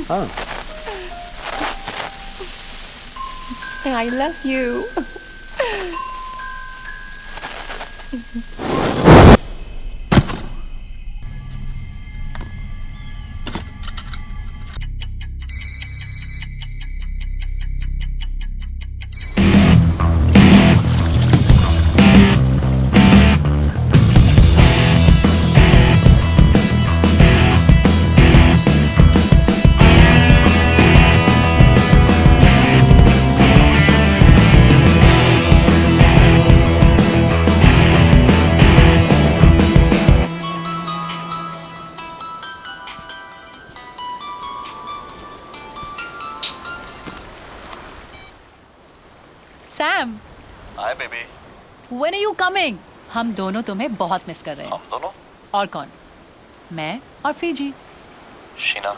हाँ। I love you. Sam, hi baby. when are you coming? हम दोनों तुम्हें बहुत मिस कर रहे हैं। हम दोनों? और कौन? मैं और फीजी। शीना,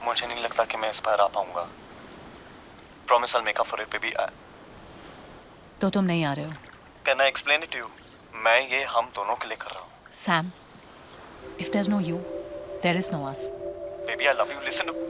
मुझे नहीं लगता कि मैं इस बार आ पाऊंगा। Promise I make up for it baby. तो तुम नहीं आ रहे हो? Can I explain it to you? मैं ये हम दोनों के लिए कर रहा हूँ। Sam, if there's no you, there is no us. Baby I love you, listen to.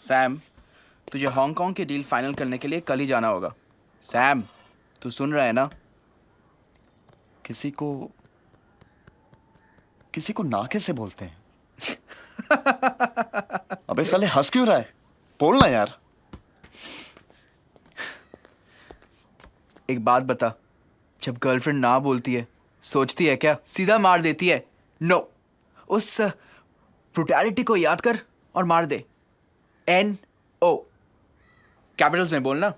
Sam, तुझे हांगकांग की डील फाइनल करने के लिए कल ही जाना होगा। सैम, तू सुन रहा है ना? किसी को ना कैसे बोलते हैं? अबे साले हंस क्यों रहा है? बोलना यार। एक बात बता, जब गर्लफ्रेंड ना बोलती है सोचती है क्या सीधा मार देती है? नो, उस ब्रुटैलिटी को याद कर और मार दे। NO, कैपिटल्स में बोलना।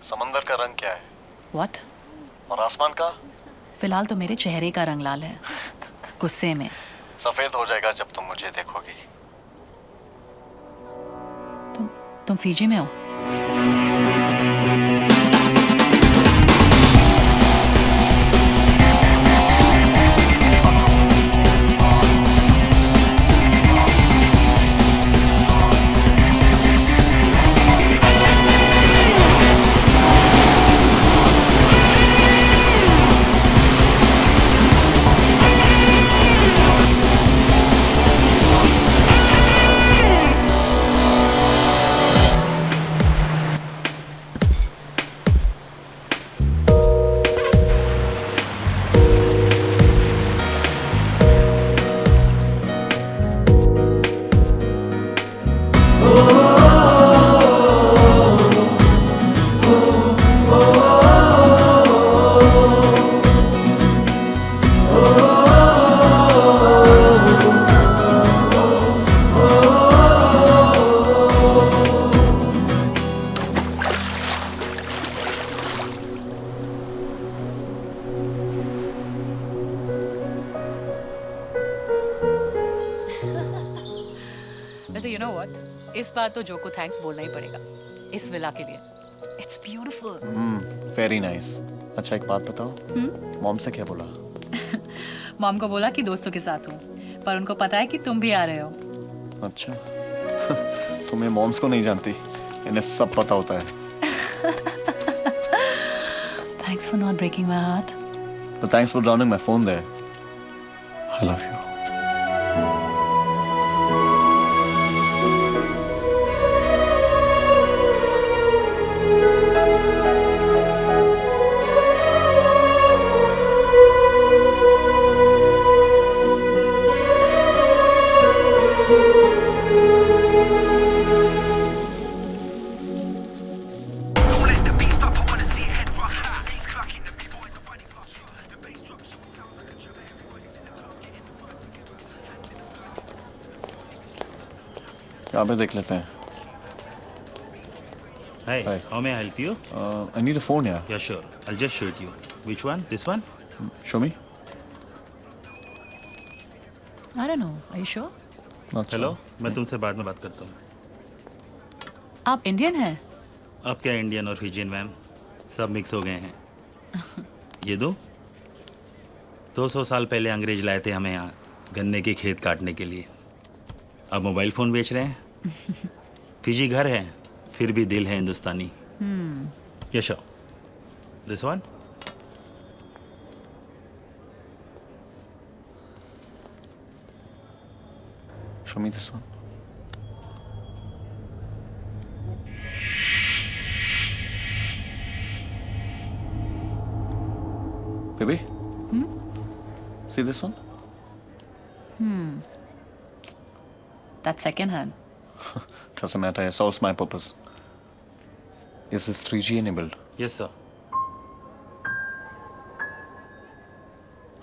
समंदर का रंग क्या है? What? और आसमान का? फिलहाल तो मेरे चेहरे का रंग लाल है, गुस्से में। सफेद हो जाएगा जब तुम मुझे देखोगी। तुम फीजी में हो? वैसे यू नो व्हाट, इस बार तो जो को थैंक्स बोलना ही पड़ेगा इस विला के लिए। It's beautiful. Very nice. अच्छा एक बात बताओ, मॉम से क्या बोला? मॉम को बोला कि दोस्तों के साथ हूँ, पर उनको पता है कि तुम भी आ रहे हो। अच्छा तुम्हें मॉम्स को नहीं जानती, इन्हें सब पता होता है। Thanks for not breaking my heart. But thanks for drowning my phone there. I love you. यहाँ पे देख लेते हैं. Hi, Hi. how may I help you? I need a phone, yeah. Yeah, sure. I'll just show it you. Which one? This one? Show me. I don't know. Are you sure? Not hello, sure. मैं तुमसे बाद में बात करता हूँ. आप Indian हैं? अब क्या इंडियन और फिजियन मैम, सब मिक्स हो गए हैं. ये दो. 200 साल पहले अंग्रेज लाए थे हमें यहाँ गन्ने के खेत काटने के लिए. अब मोबाइल फ़ोन बेच रहे हैं. फिजी घर है, फिर भी दिल है हिंदुस्तानी. Yes sure. This one. Show me this one. Baby? See this one? That's second hand. Doesn't matter, it solves my purpose. Is this 3G enabled? Yes sir.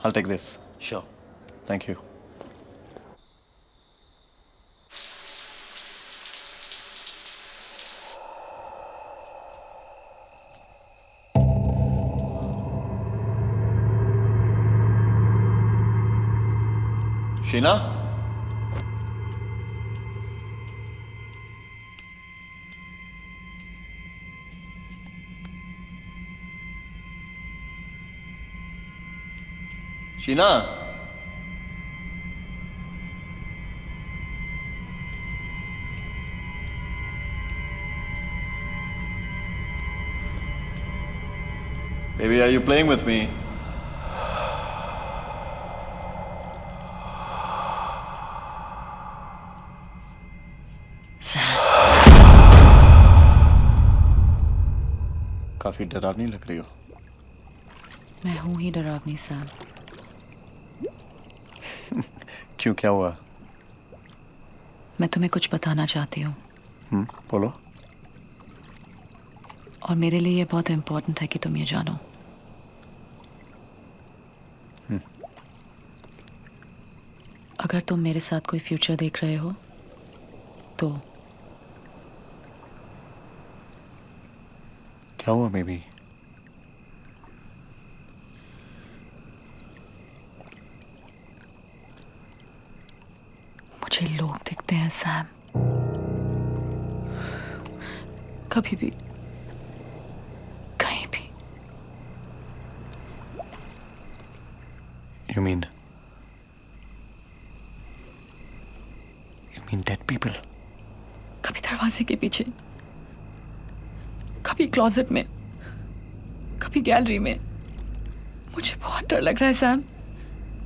I'll take this. Sure. Thank you. Sheena? Sheena? Baby, are you playing with me? काफी डरावनी लग रही हो. मैं हूँ ही डरावनी Sam. क्यों, क्या हुआ? मैं तुम्हें कुछ बताना चाहती हूँ बोलो. और मेरे लिए ये बहुत इम्पोर्टेंट है कि तुम ये जानो. अगर तुम मेरे साथ कोई फ्यूचर देख रहे हो तो क्या हुआ बेबी? मुझे लोग दिखते हैं सैम. कभी भी कहीं भी. You mean dead people? कभी दरवाजे के पीछे, कभी क्लोजेट में, कभी गैलरी में. मुझे बहुत डर लग रहा है सैम.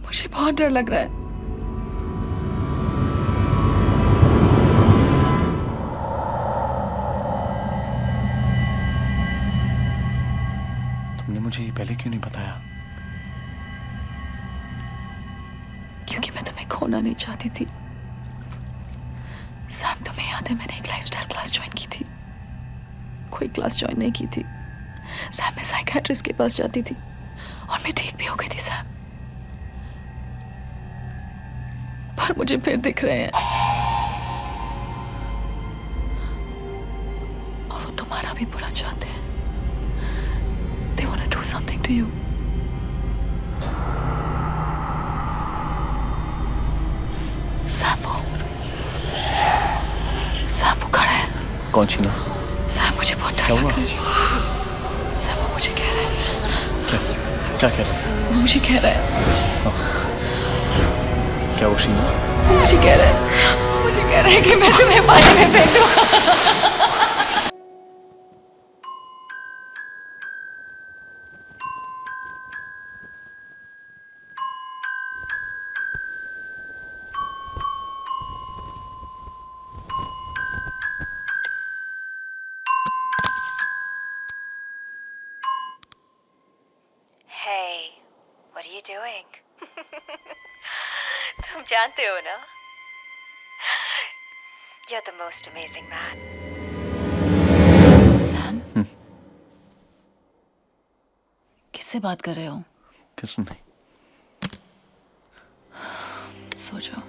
मुझे बहुत डर लग रहा है. तुमने मुझे ये पहले क्यों नहीं बताया? क्योंकि मैं तुम्हें खोना नहीं चाहती थी. सैम, तुम्हें याद है मैंने एक लाइफस्टाइल क्लास ज्वाइन की थी? कोई क्लास ज्वाइन नहीं की थी. सैम, मैं साइकियाट्रिस्ट के पास जाती थी और मैं ठीक भी हो गई थी सैम. पर मुझे फिर दिख रहे हैं और वो तुम्हारा भी बुरा चाहते हैं. They want to do something to you. Sam वो खड़ा है. कौन शीना? सैम, मुझे बहुत डर क्या लग हुआ? रहा है. सैम, वो मुझे कह रहा है. क्या कह रहा है? वो मुझे कह रहा है. क्या वो शीना? वो मुझे कह रहा है. वो मुझे कह रहा है कि मैं तुम्हें पानी में फेंक दूँ. Hey, what are you doing? तुम जानते हो ना? You're the most amazing man. Sam, किससे बात कर रहे हो? किस नहीं? सो जाओ.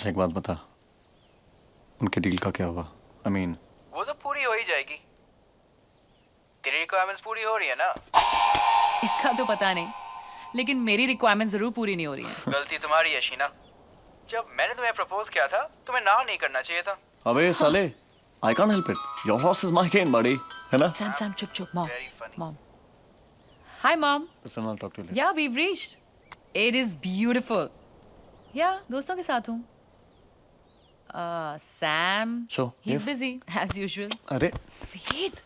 अच्छा एक बात बता, उनके डील का क्या हुआ? आई मीन वो तो पूरी हो ही जाएगी। तेरी रिक्वायरमेंट्स पूरी हो रही है ना? इसका तो पता नहीं, लेकिन मेरी रिक्वायरमेंट जरूर पूरी नहीं हो रही है। गलती तुम्हारी है शीना। जब मैंने तुम्हें प्रपोज किया था तुम्हें ना नहीं करना चाहिए था। अबे साले, I can't help it, your horse is my gain बडी, है ना? सैम सैम चुप चुप। Mom Very funny. Mom hi mom. Listen, I'll talk to you later. या weave reached, it is beautiful. या दोस्तों के साथ हूँ। Sam So, he is if- busy as usual. अरे wait,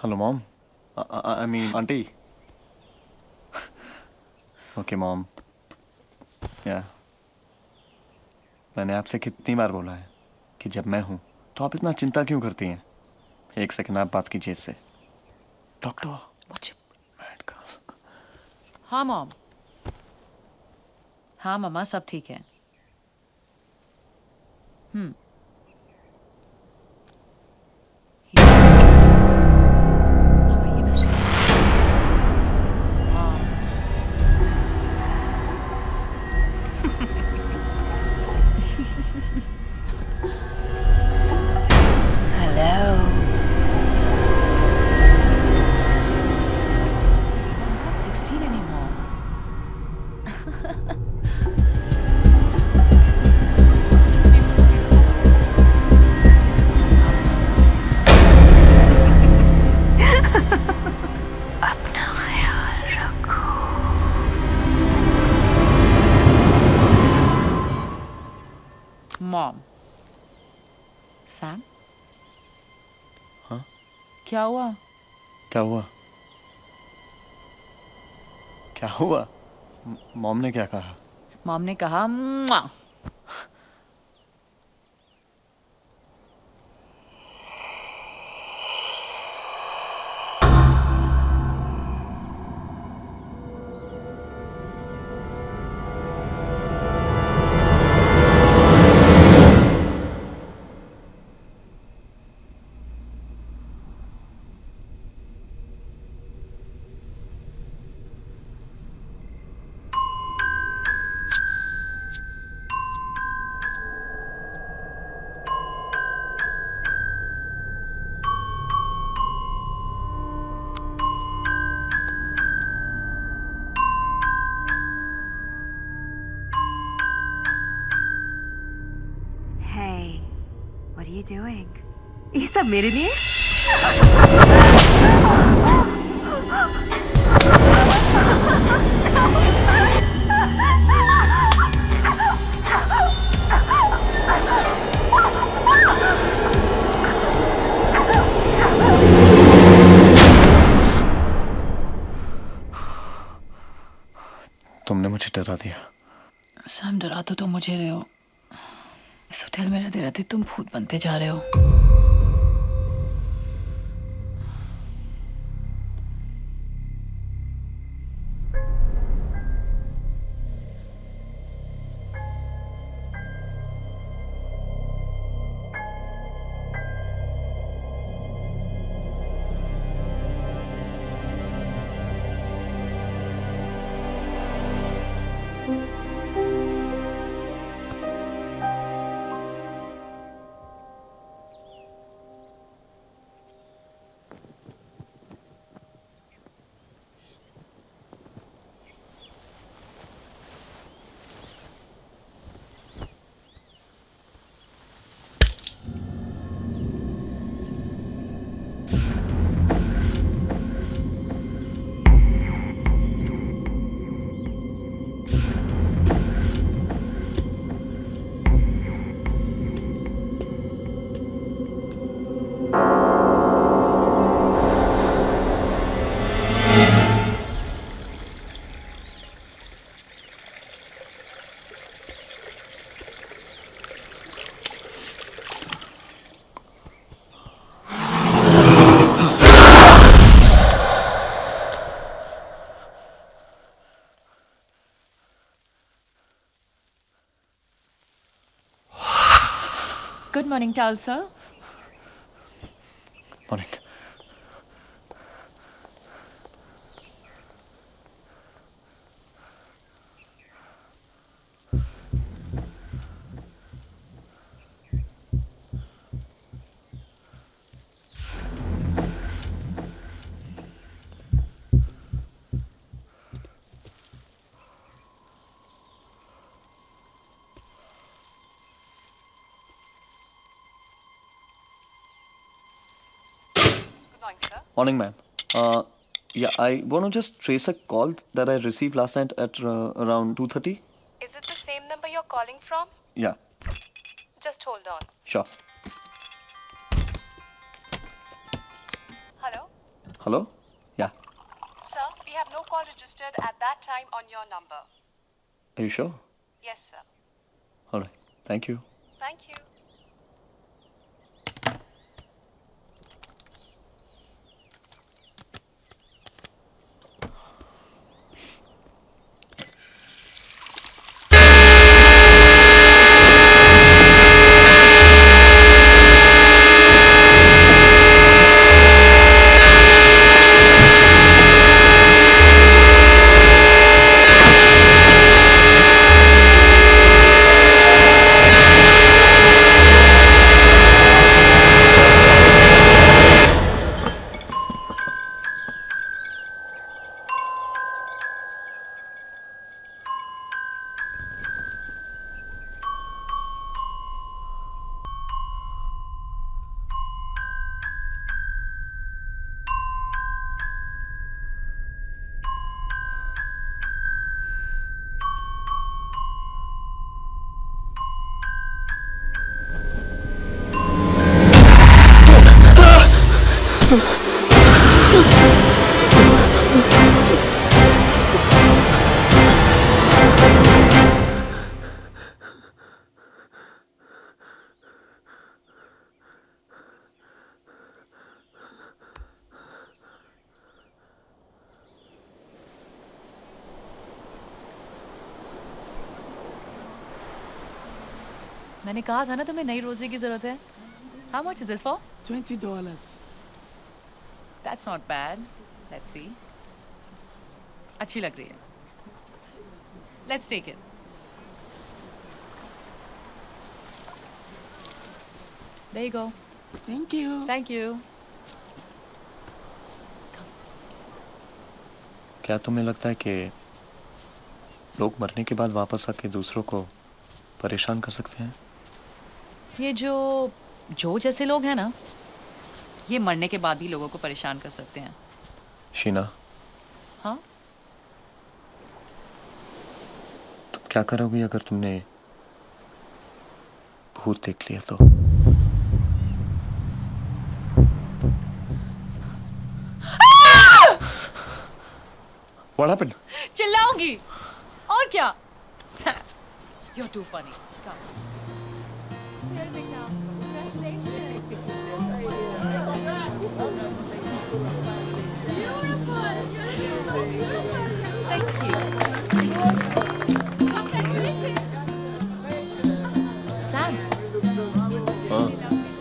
hello mom, I mean aunty. Okay mom, या मैंने आपसे कितनी बार बोला है कि जब मैं हूं तो आप इतना चिंता क्यों करती हैं? एक सेकंड आप बात कीजिए इससे। डॉक्टर हाँ मॉम, हाँ मम्मा सब ठीक है। हाँ, ये मैं उसे कैसे बता सकती हूँ? हाँ। Hello. I'm not 16 anymore. अपना ख्याल रखो। Mom. Sam? हाँ? क्या हुआ? क्या हुआ? क्या हुआ? मॉम ने क्या कहा? मॉम ने कहा "मुआ"। Hey, what are you doing? ये सब मेरे लिए? तुमने मुझे डरा दिया। सैम डरा तो तुम मुझे रहे हो, इस होटल में रहते रहते तुम भूत बनते जा रहे हो। Good morning, Tal sir. Morning. Morning, ma'am. Yeah, I want to just trace a call that I received last night at around 2:30. Is it the same number you're calling from? Yeah, Just hold on. sure. Hello? Hello? Yeah. Sir, we have no call registered at that time on your number. Are you sure? Yes, sir. All right. Thank you. Thank you. मैंने कहा था ना तुम्हें नई रोजी की जरूरत है. How much is this for? $20. That's not bad. Let's see. अच्छी लग रही है. Let's take it. There you go. Thank you. Thank you. क्या तुम्हें लगता है कि लोग मरने के बाद वापस आके दूसरों को परेशान कर सकते हैं? ये जो जैसे लोग हैं ना, ये मरने के बाद भी लोगों को परेशान कर सकते हैं. शीना, हाँ? तुम क्या करोगी अगर तुमने भूत देख लिया तो? What happened? चिल्लाऊंगी. और क्या? Sam, you're too funny. Come. Thank you. Sam,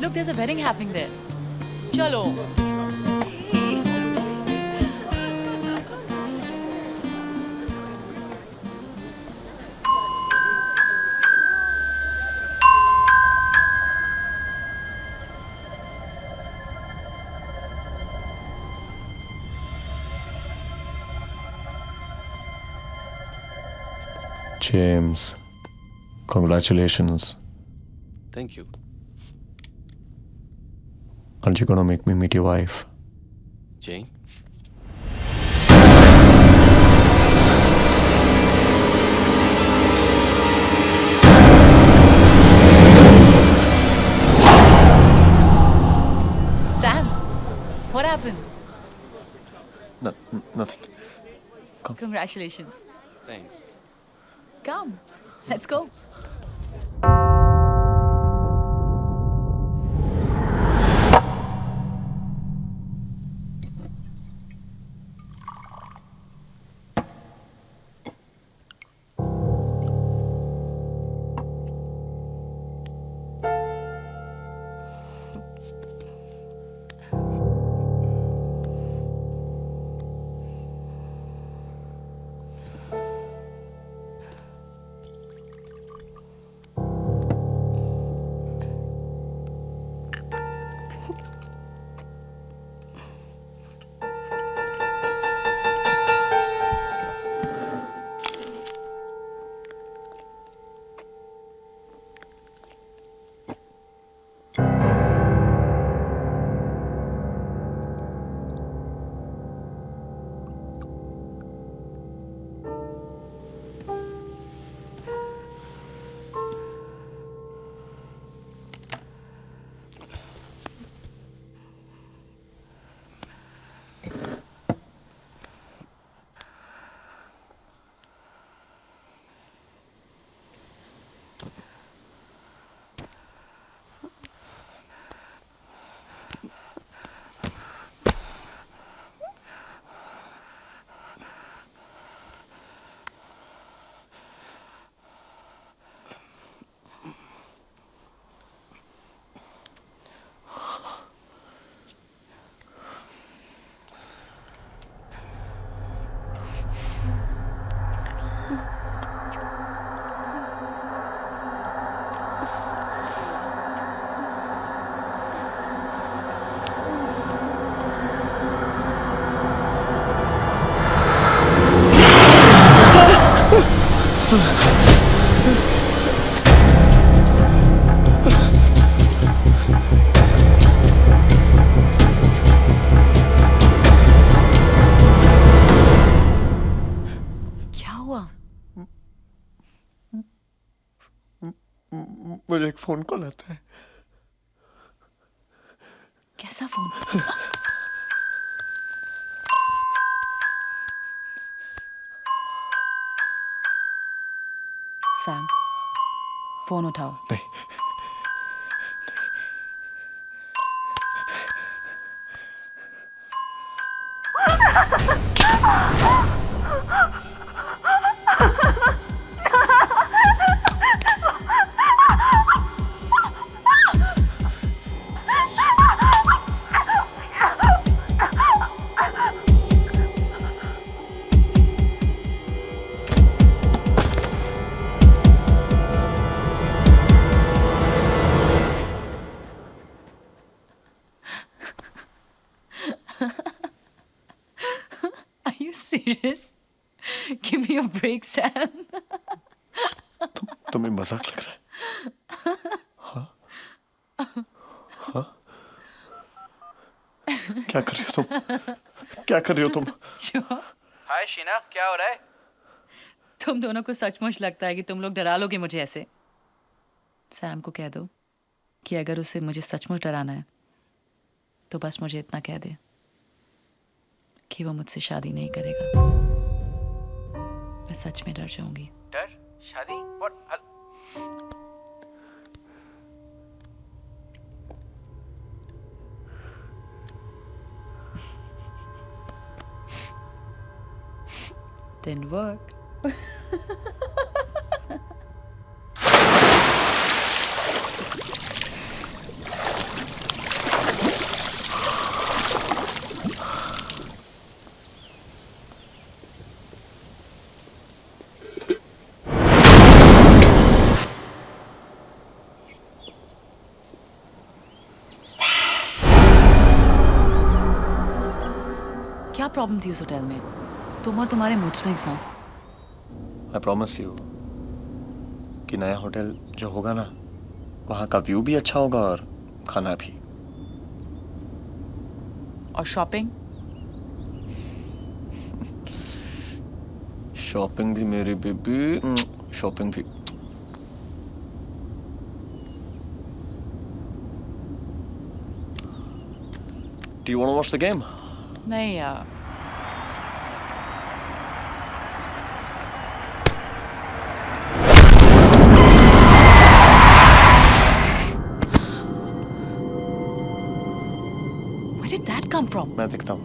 look, there's a wedding happening there. Chalo. James, congratulations. Thank you. Aren't you gonna make me meet your wife? Jane? Sam, what happened? No, nothing. Congratulations. Thanks. Come, let's go. मुझे एक phone call आता है। कैसा phone? Sam, phone उठाओ। नहीं, Are you serious? Give me a break, Sam. तुम्हें मजाक लग रहा है? हाँ? हाँ? क्या कर रही हो तुम? क्या कर रही हो तुम? जो हाय शीना, क्या हो रहा है? तुम दोनों को सचमुच लगता है कि तुम लोग डरा लोगे मुझे ऐसे? सैम को कह दो कि अगर उसे मुझे सचमुच डराना है तो बस मुझे इतना कह दे कि वो मुझसे शादी नहीं करेगा। मैं सच में डर जाऊंगी। डर? शादी? What? Didn't work. क्या प्रॉब्लम थी उस होटल में? तुम और तुम्हारे मूड स्विंग्स ना। I promise you कि नया होटल जो होगा ना, वहाँ का व्यू भी अच्छा होगा और खाना भी। और शॉपिंग? शॉपिंग भी मेरी बेबी, शॉपिंग भी। Do you want to watch the game? नहीं यार। Where did that come from? मैं देखता हूँ।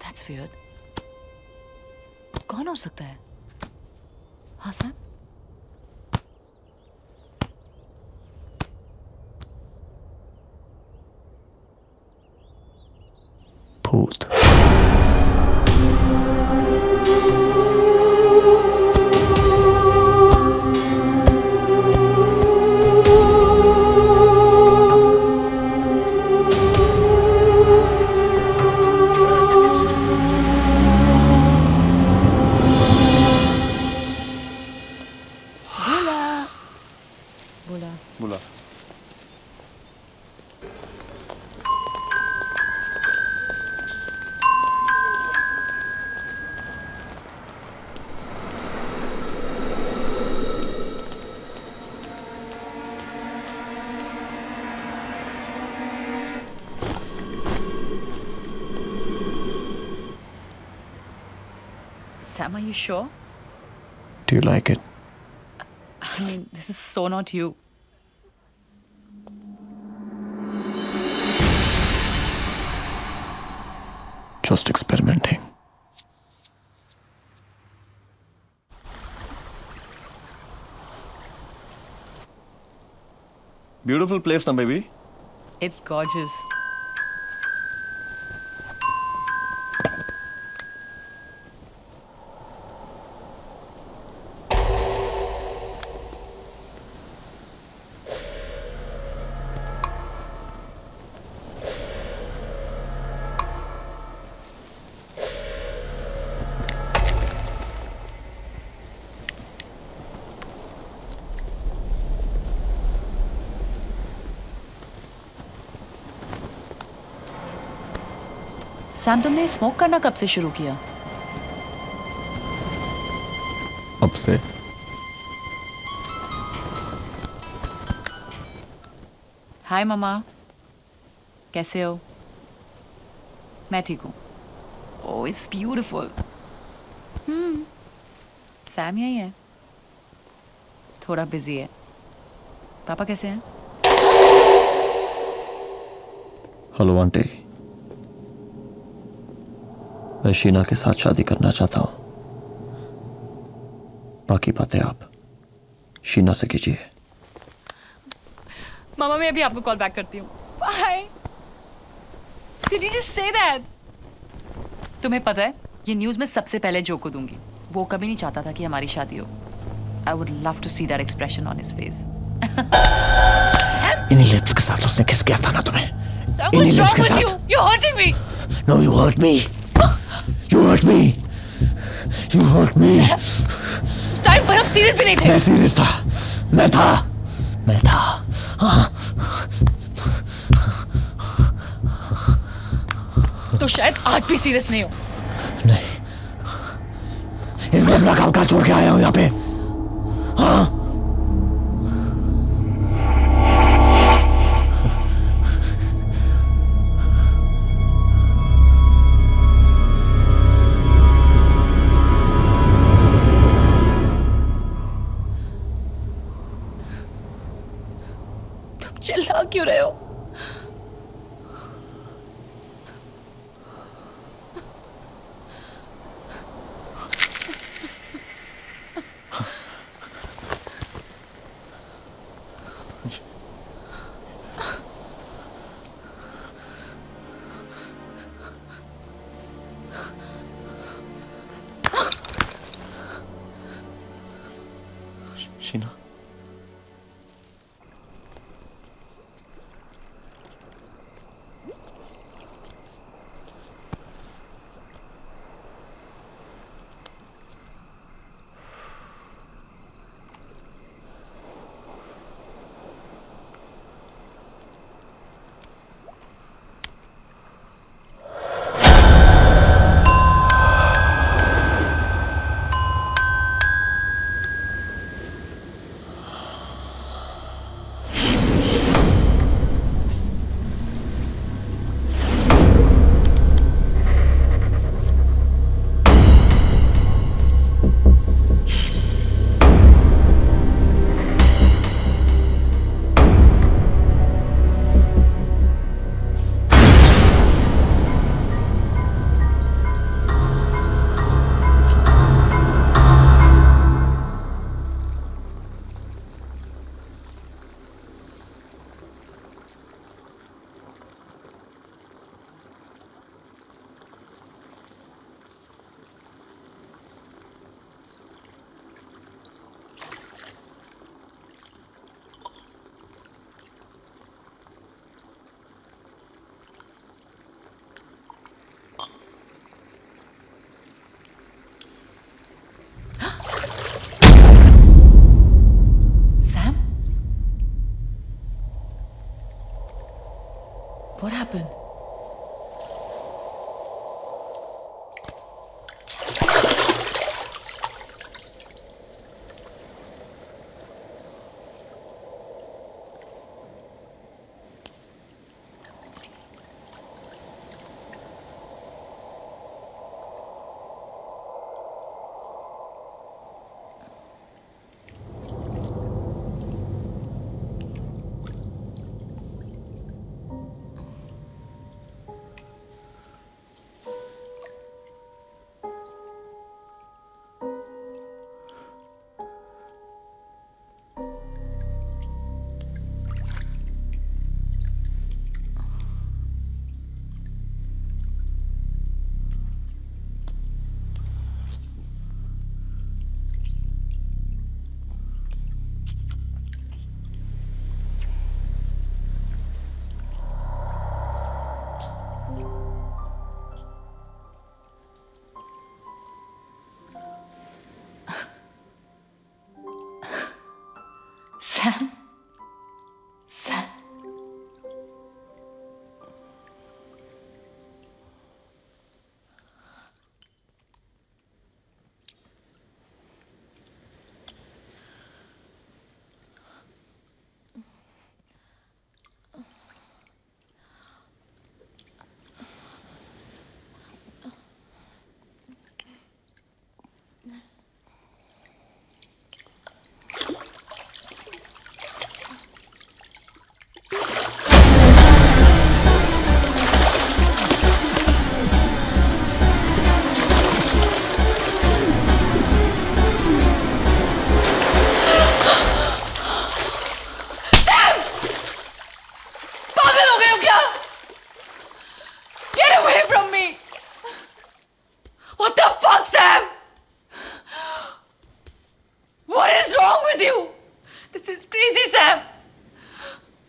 That's weird. कौन हो सकता है? हाँ सैम? भूत। बोला। बोला। Sam, are you sure? Do you like it? I mean, this is so not you. Just experimenting. Beautiful place, na baby. It's gorgeous. Sam, तुमने स्मोक करना कब से शुरू किया? अब से हाय ममा, कैसे हो? मैं ठीक हूँ। ओह, इट्स ब्यूटिफुल। सैम यही है, थोड़ा बिजी है। पापा कैसे हैं? हेलो आंटी, मैं शीना के साथ शादी करना चाहता हूं। बाकी बातें आप शीना से कीजिए। मामा, मैं अभी आपको कॉल बैक करती हूँ। Bye. Did you just say that? तुम्हें पता है, ये न्यूज़ मैं सबसे पहले जो को दूंगी। वो कभी नहीं चाहता था कि हमारी शादी हो। I would love to see that expression on his face. इन्हीं लिप्स के साथ उसने किस किया था ना तुम्हें? Sam, इन्हीं what's लिप्स wrong के with साथ। you? You're hurting me. No, you hurt me. You hurt me. You hurt me. उस टाइम पर हम सीरियस भी नहीं थे। मैं सीरियस था। मैं था। हाँ। तो शायद आज भी सीरियस नहीं हो। नहीं, इसलिए अपना काम काज छोड़ के आया हूँ यहाँ पे। हाँ। तुम चिल्ला क्यों रहे हो? Sheena,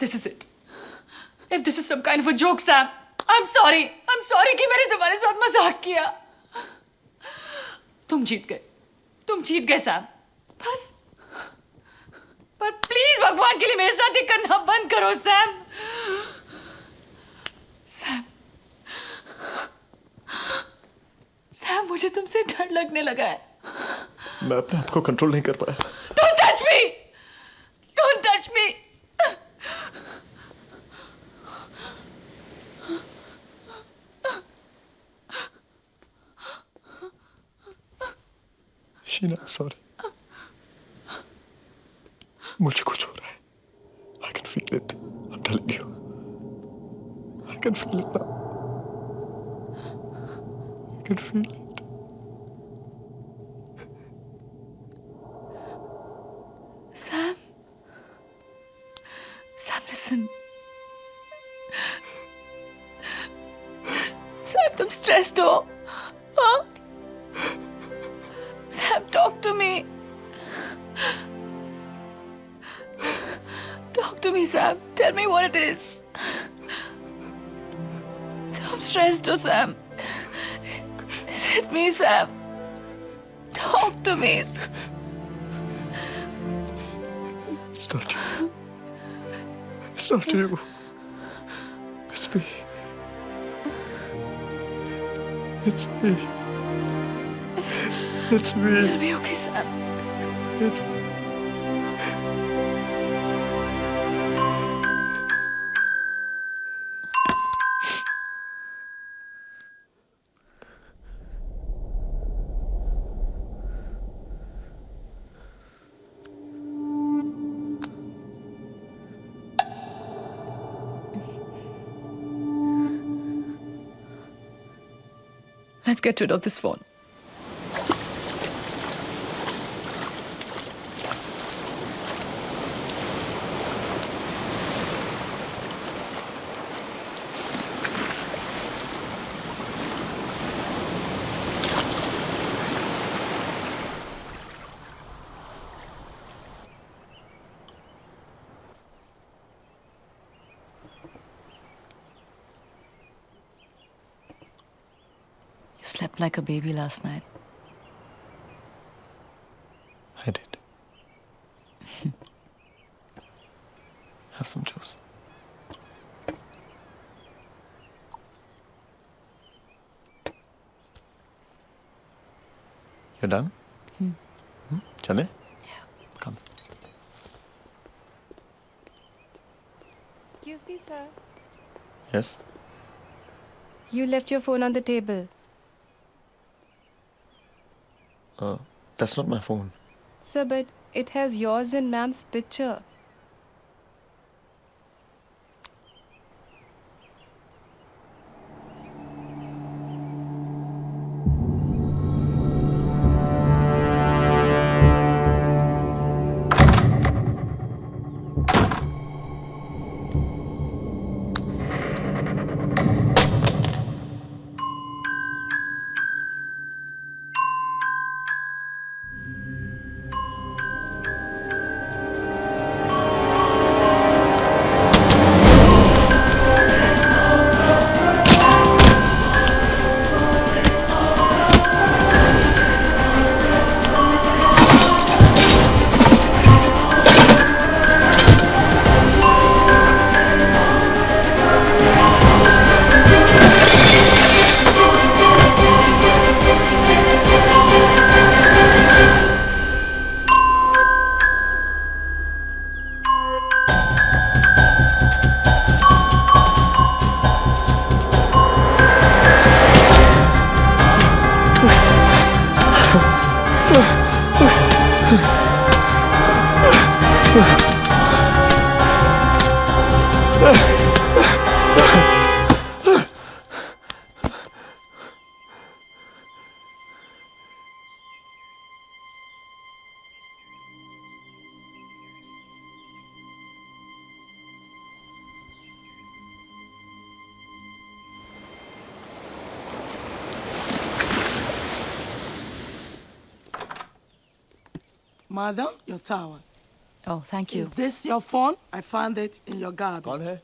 this is it. If this is some kind of a joke, Sam, I'm sorry. I'm sorry कि मैंने तुम्हारे साथ मजाक किया. तुम जीत गए सैम. बस. पर प्लीज भगवान के लिए मेरे साथ ये करना बंद करो सैम. सैम मुझे तुमसे डर लगने लगा है. मैं अपने आप को कंट्रोल नहीं कर पाया. Don't touch me! Don't touch me! Sheena, I'm sorry. मुझे कुछ हो रहा है. I can feel it. I'm telling you. I can feel it now. I can feel it. Sam, listen. Sam, तुम stressed हो? हाँ? Sam, talk to me. Talk to me, Sam. Tell me what it is. I'm stressed, oh, Sam. Is it me, Sam? Talk to me. It's not you. It's not you. It's me. It's me. It's me. It'll be okay, Sam. It's... Let's get rid of this phone. You slept like a baby last night. I did. Have some juice. You're done? Chale? Yeah. Come. Excuse me, sir. Yes? You left your phone on the table. That's not my phone. Sir, but it has yours and ma'am's picture. Madam, your towel. Oh, thank you. Is this your phone? I found it in your garbage. कौन है?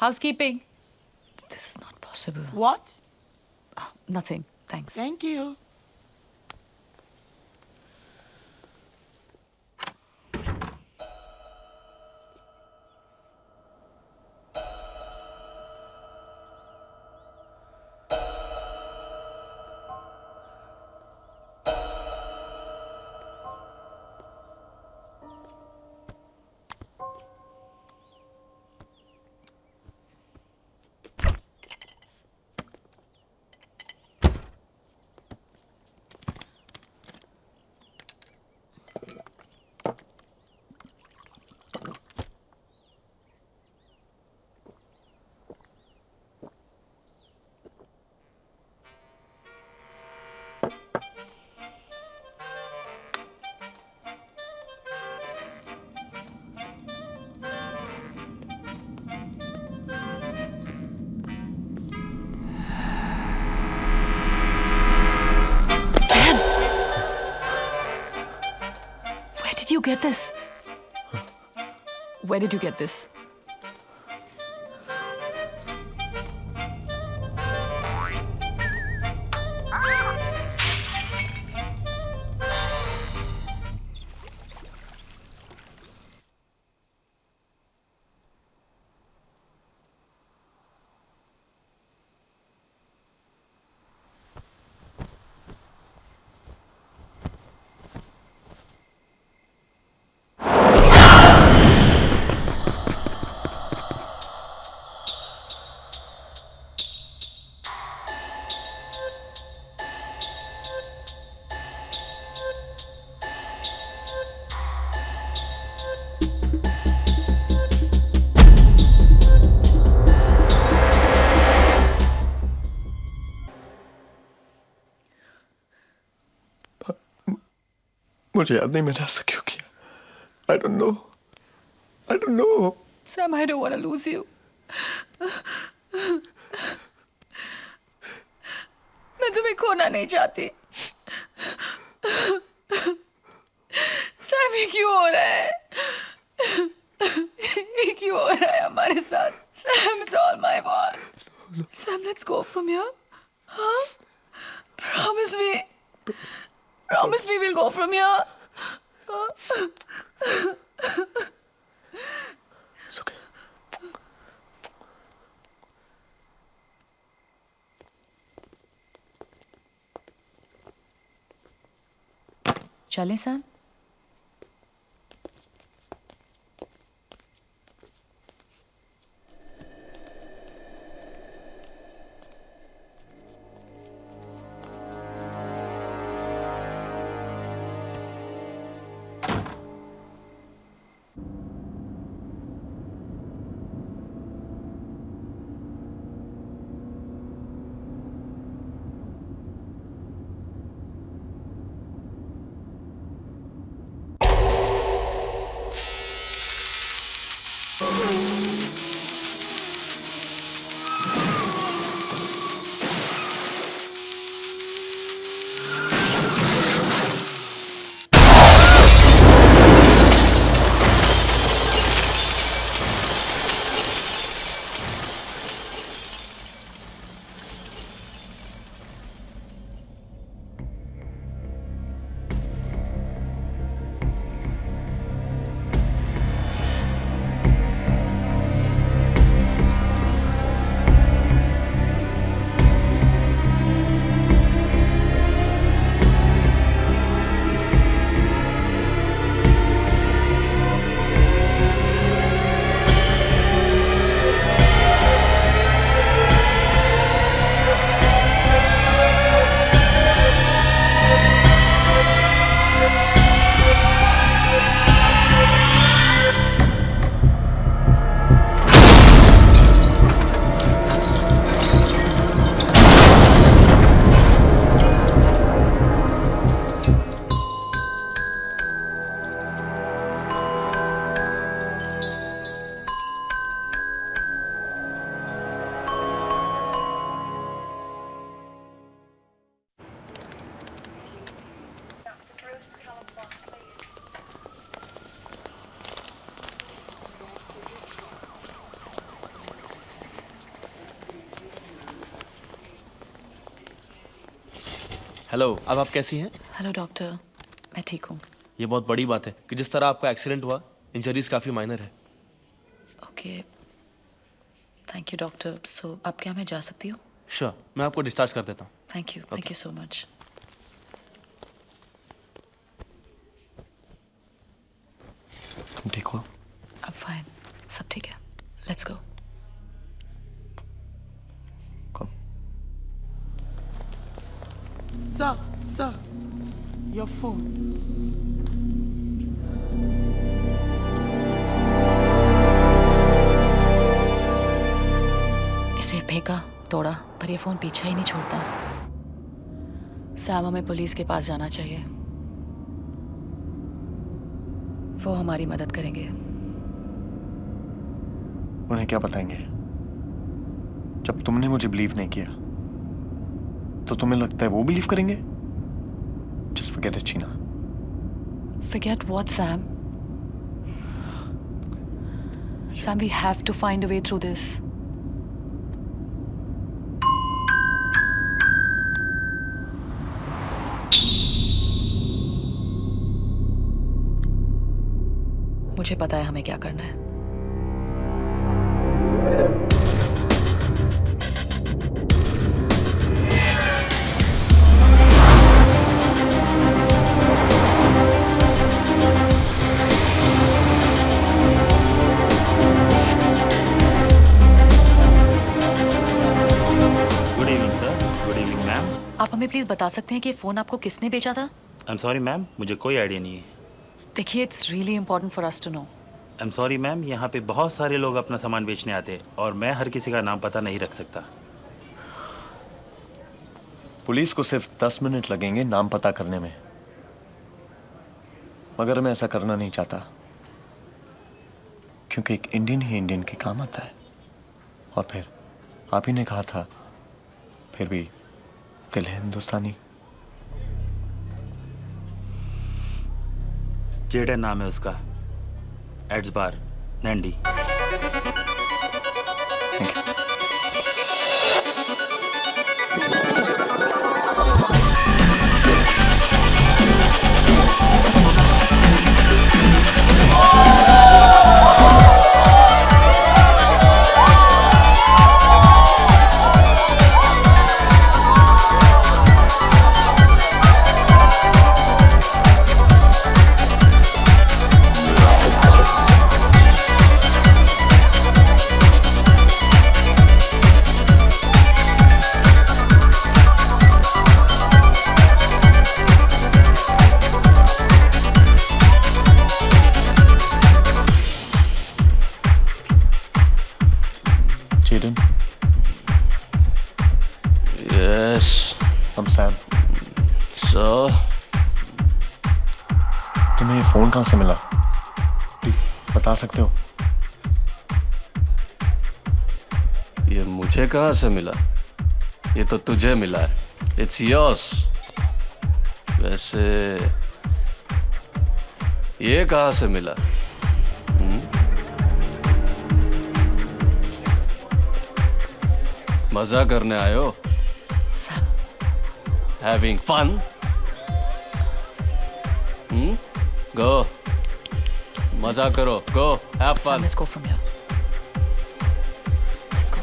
Housekeeping. This is not possible. What? Oh, nothing. Thanks. Thank you. Sam! Where did you get this? Where did you get this? मुझे याद नहीं मैंने ऐसा क्यों किया. I don't know. I don't know. Sam, I don't want to lose you. मैं तुम्हें खोना नहीं चाहती. Sam, ये क्यों हो रहा है? ये क्यों हो रहा है हमारे साथ? Sam, it's all my fault. Sam, let's go from here. Huh? Promise me. Promise me we'll go from here. It's okay. चलें सर? हेलो, अब आप कैसी हैं? हेलो डॉक्टर, मैं ठीक हूँ. ये बहुत बड़ी बात है कि जिस तरह आपका एक्सीडेंट हुआ, इंजरीज काफ़ी माइनर है. Okay, thank you doctor. So अब क्या मैं जा सकती हूँ? श्योर, मैं आपको डिस्चार्ज कर देता हूँ. Thank you so much. तुम ठीक हो? अब फाइन, सब ठीक है. Let's go. Come. Sir, your phone. इसे फेंका, तोड़ा, पर ये फोन पीछा ही नहीं छोड़ता. सैम, हमें पुलिस के पास जाना चाहिए. वो हमारी मदद करेंगे. उन्हें क्या बताएंगे? जब तुमने मुझे बिलीव नहीं किया तो तुम्हें लगता है वो बिलीव करेंगे? Just forget it, Sheena. Forget what, Sam? Sam, we have to find a way through this. मुझे पता है हमें क्या करना है. Good evening sir. Good evening ma'am. आप हमें प्लीज बता सकते हैं कि ये फोन आपको किसने बेचा था? आई एम सॉरी मैम, मुझे कोई आइडिया नहीं है. देखिए, it's really important for us to know. I am sorry ma'am, यहाँ पे बहुत सारे लोग अपना सामान बेचने आते हैं और मैं हर किसी का नाम पता नहीं रख सकता. पुलिस को सिर्फ 10 मिनट लगेंगे नाम पता करने में, मगर मैं ऐसा करना नहीं चाहता क्योंकि एक इंडियन ही इंडियन के काम आता है. और फिर आप ही ने कहा था, फिर भी दिल है हिंदुस्तानी. जेडन नाम है उसका. एड्स बार, नैंडी. Jaden, Yes. I'm Sam. So, तुम्हें ये फोन कहाँ से मिला? प्लीज बता सकते हो? ये मुझे कहाँ से मिला? ये तो तुझे मिला है. It's yours. वैसे ये कहाँ से मिला? मजा करने आए हो? Sam, Having fun? Go. मजा करो. Go. Have Sam, fun. let's go from here. Let's go.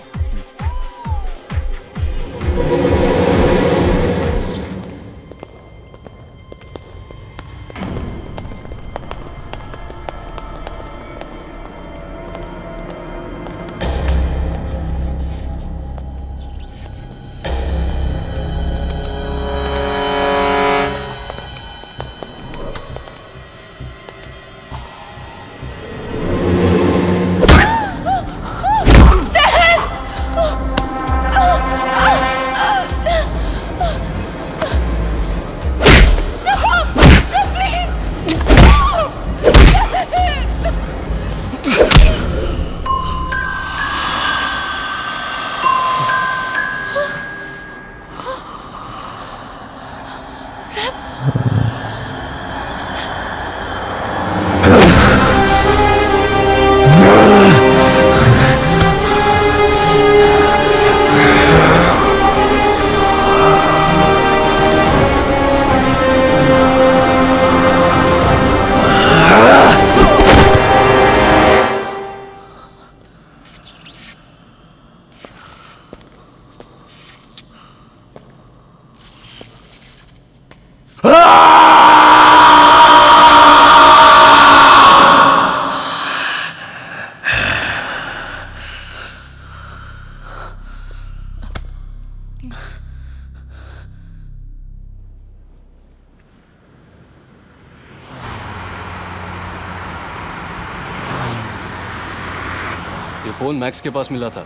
Phone max के पास मिला था।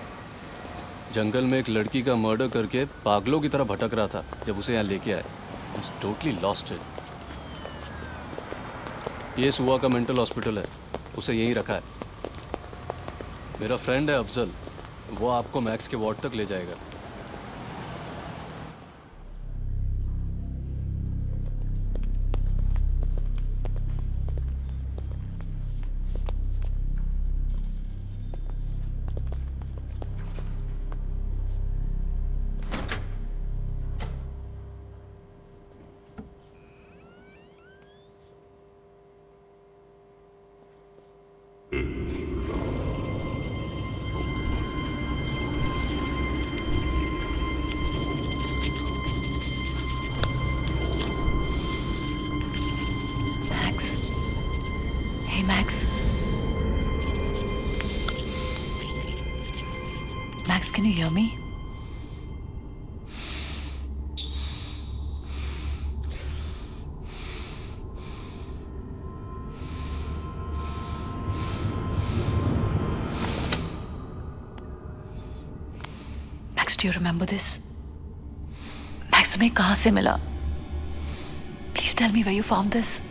जंगल में एक लड़की का मर्डर करके पागलों की तरह भटक रहा था जब उसे यहाँ लेके आए। He's totally lost it. ये सुआ का मेंटल हॉस्पिटल है, उसे यहीं रखा है। मेरा फ्रेंड है अफजल, वो आपको मैक्स के वार्ड तक ले जाएगा। Max. Hey, Max. Max, can you hear me? Max, do you remember this? Max, तुम्हें कहाँ से मिला? Please tell me where you found this.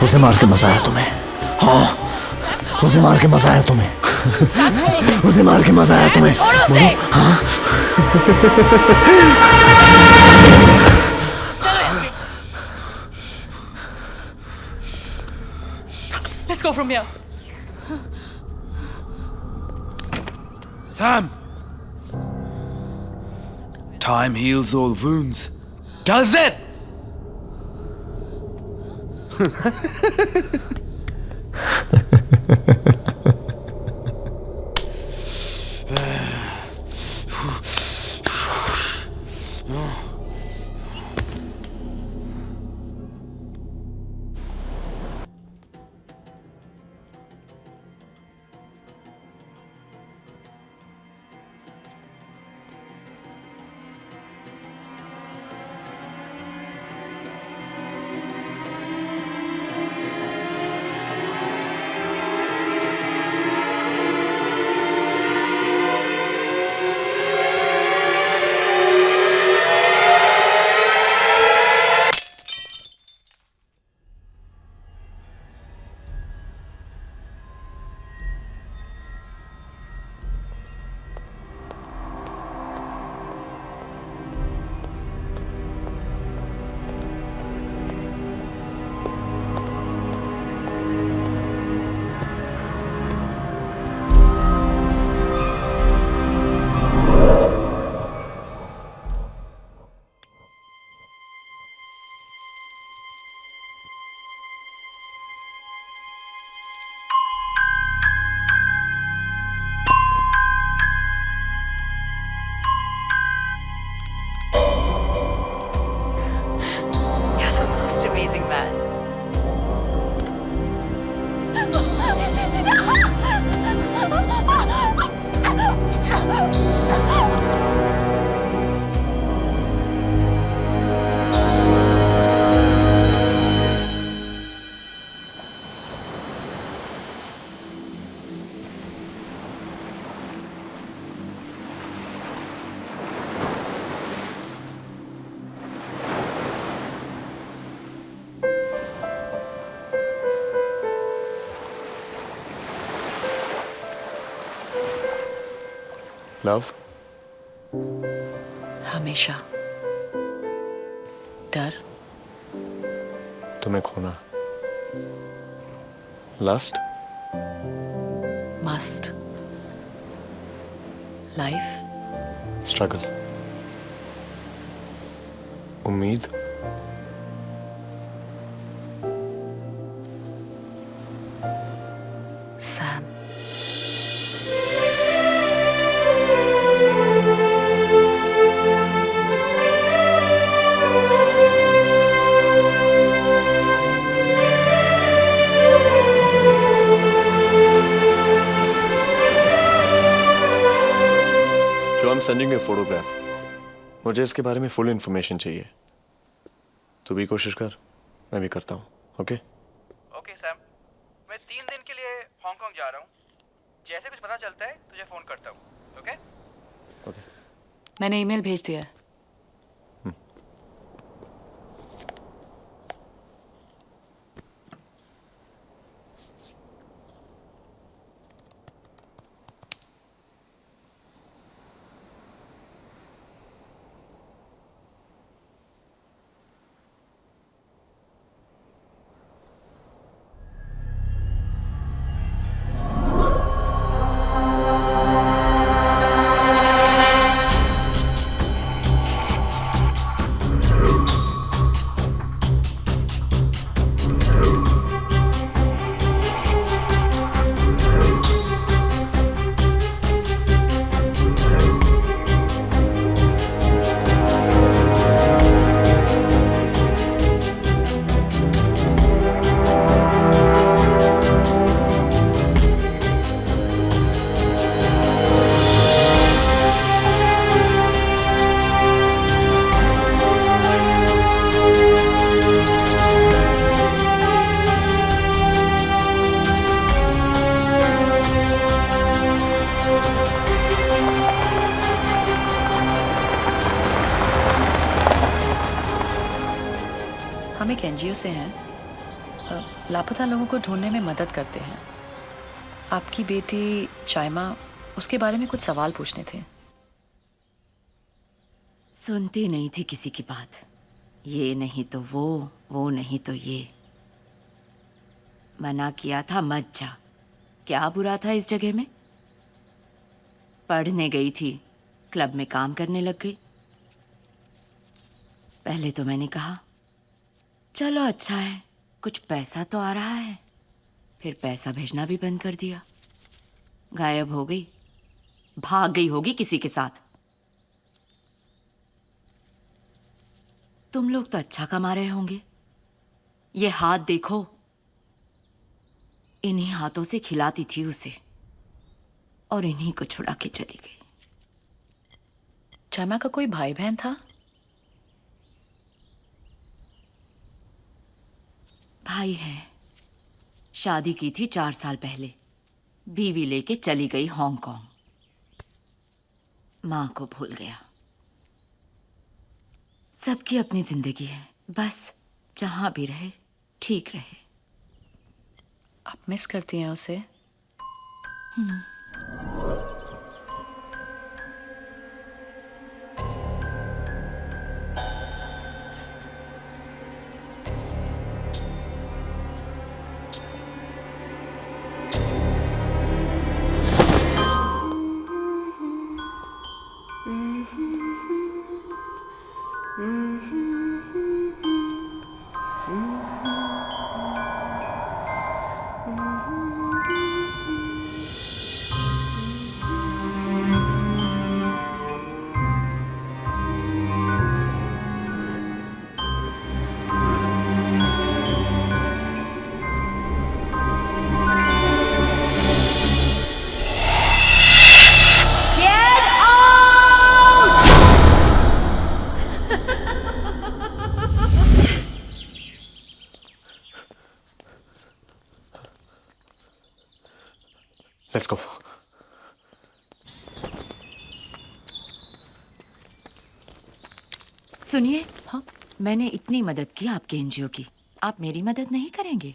उसे मार के मजा आया तुम्हें? हाँ, उसे मार के मजा आया तुम्हें? उसे मार के मजा आया तुम्हें? बोलो, हाँ? Let's go from here. Sam! Time heals all wounds. Does it? Amazing man. Love, हमेशा डर, तुम्हें खोना, लस्ट, मस्ट, लाइफ, स्ट्रगल, उम्मीद, Sam. I'm sending you a photograph. मुझे इसके बारे में फुल इन्फॉर्मेशन चाहिए. तू भी कोशिश कर, मैं भी करता हूँ. ओके? ओके सैम, मैं 3 दिन के लिए हांगकांग जा रहा हूँ. जैसे कुछ पता चलता है तुझे फोन करता हूँ. ओके? ओके. मैंने ईमेल भेज दिया है. हम एक एनजीओ से हैं, लापता लोगों को ढूंढने में मदद करते हैं. आपकी बेटी चाइमा, उसके बारे में कुछ सवाल पूछने थे. सुनती नहीं थी किसी की बात. ये नहीं तो वो नहीं तो ये. मना किया था मत जा. क्या बुरा था इस जगह में? पढ़ने गई थी, क्लब में काम करने लग गई. पहले तो मैंने कहा चलो अच्छा है, कुछ पैसा तो आ रहा है. फिर पैसा भेजना भी बंद कर दिया. गायब हो गई. भाग गई होगी किसी के साथ. तुम लोग तो अच्छा कमा रहे होंगे. ये हाथ देखो, इन्हीं हाथों से खिलाती थी उसे और इन्हीं को छुड़ा के चली गई. चाइमा का कोई भाई बहन था? भाई है. शादी की थी 4 साल पहले. बीवी लेके चली गई हांगकांग. माँ को भूल गया. सबकी अपनी जिंदगी है. बस जहां भी रहे ठीक रहे. आप मिस करती हैं उसे? Let's go. सुनिए. हाँ, मैंने इतनी मदद की आपके एनजीओ की. आप मेरी मदद नहीं करेंगे?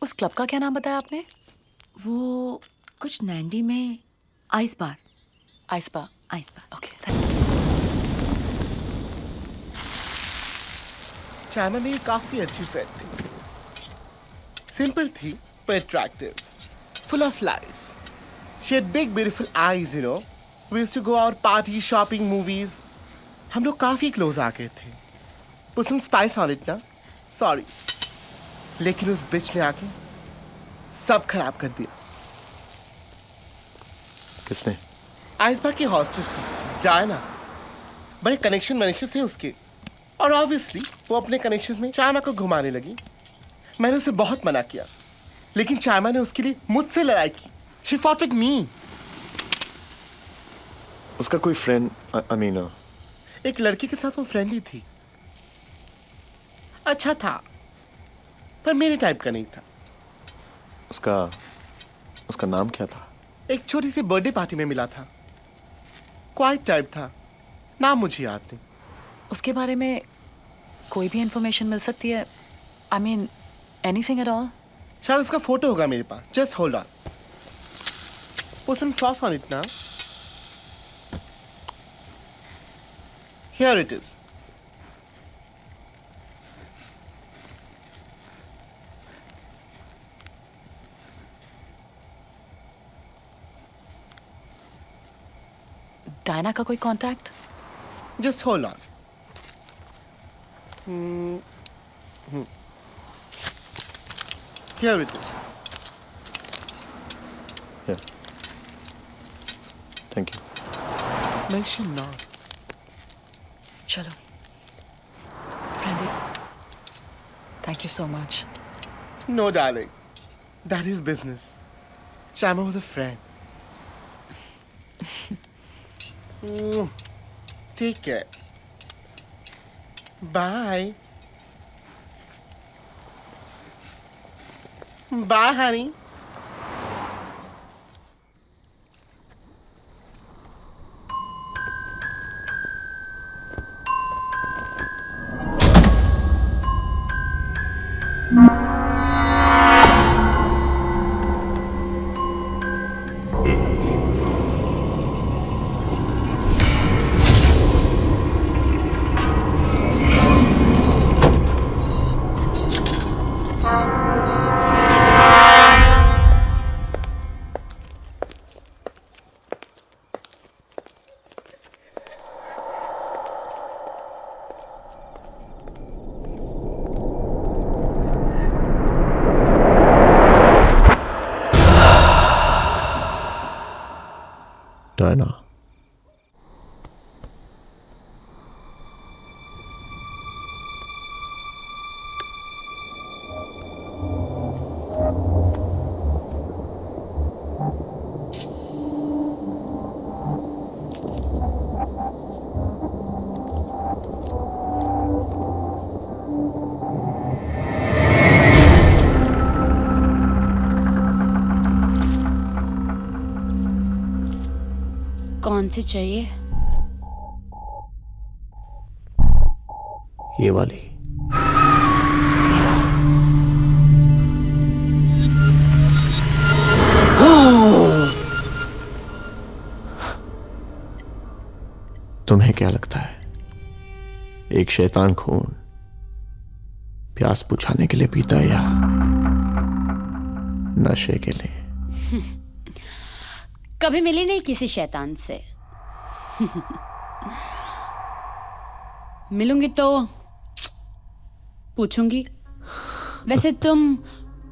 उस क्लब का क्या नाम बताया आपने? वो कुछ नैंडी में ice bar. Ice bar. Okay, thank you. China मेरी काफी अच्छी फ्रेंड थी. सिंपल थी पर attractive, full of life. She had big beautiful eyes, you know. We used to go out party, shopping, movies. हम लोग काफी क्लोज आ गए थे. Put some spice on it ना. Sorry. लेकिन उस बिच ने आके सब खराब कर दिया. किसने? आइस बार की हॉस्टेस थी, डायना. बड़े कनेक्शन थे उसके. और ऑब्वियसली वो अपने कनेक्शंस में चाइना को घुमाने लगी. मैंने उसे बहुत मना किया. लेकिन चाइमा ने उसके लिए मुझसे लड़ाई की. She fought with me. उसका कोई फ्रेंड अमीना एक लड़की के साथ वो फ्रेंडली थी. अच्छा था, पर मेरे टाइप का नहीं था. उसका नाम क्या था? एक छोटी सी बर्थडे पार्टी में मिला था. क्वाइट टाइप था. नाम मुझे याद नहीं. उसके बारे में कोई भी इंफॉर्मेशन मिल सकती है? I mean anything at all? शायद उसका फोटो होगा मेरे पास. Just hold on. Put some sauce on it now. Here it is. Diana का कोई contact? Just hold on. Here it is. Yeah. Thank you. Mention now. चलो Pradeep, thank you so much. No, darling. That is business. Shama was a friend. Take care. Bye. Bye, honey. Diana. कौन सी चाहिए? ये वाली. तुम्हें क्या लगता है एक शैतान खून प्यास बुझाने के लिए पीता है या नशे के लिए? कभी मिली नहीं किसी शैतान से. मिलूंगी तो पूछूंगी. वैसे तुम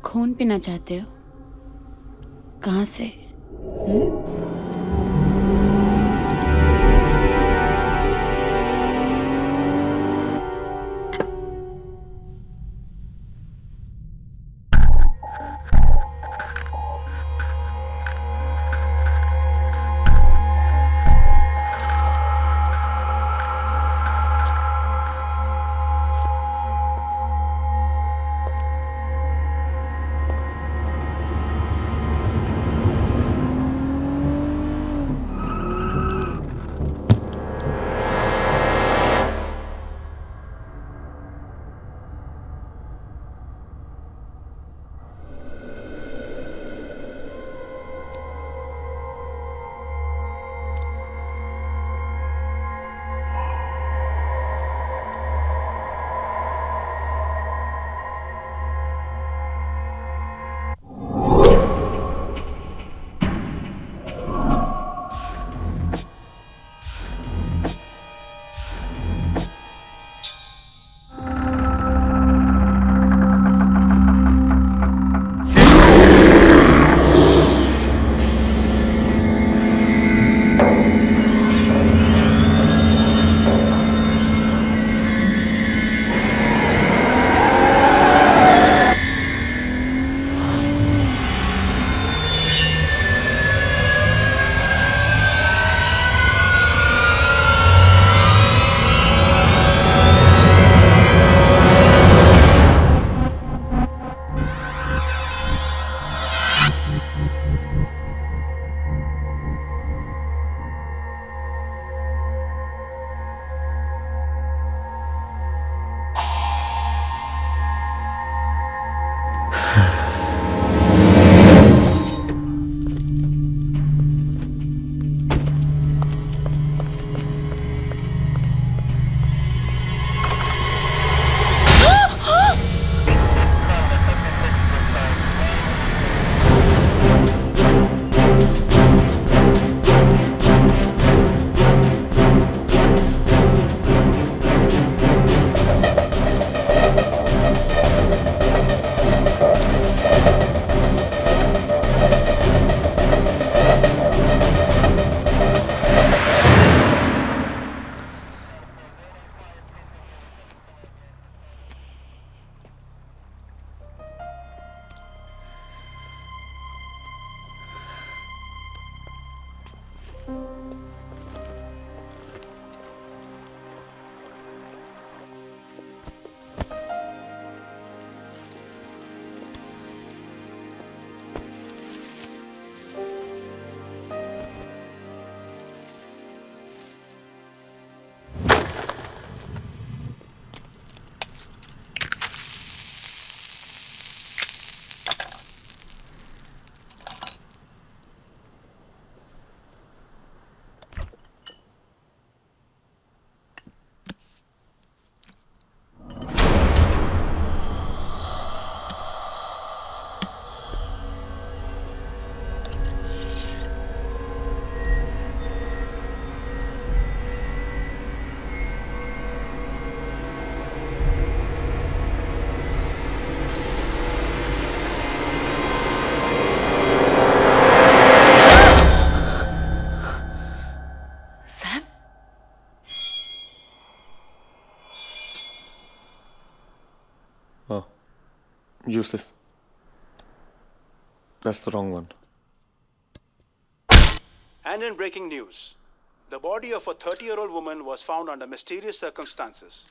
खून पीना चाहते हो? कहाँ से? Use this. That's the wrong one. And in breaking news, the body of a 30-year-old woman was found under mysterious circumstances.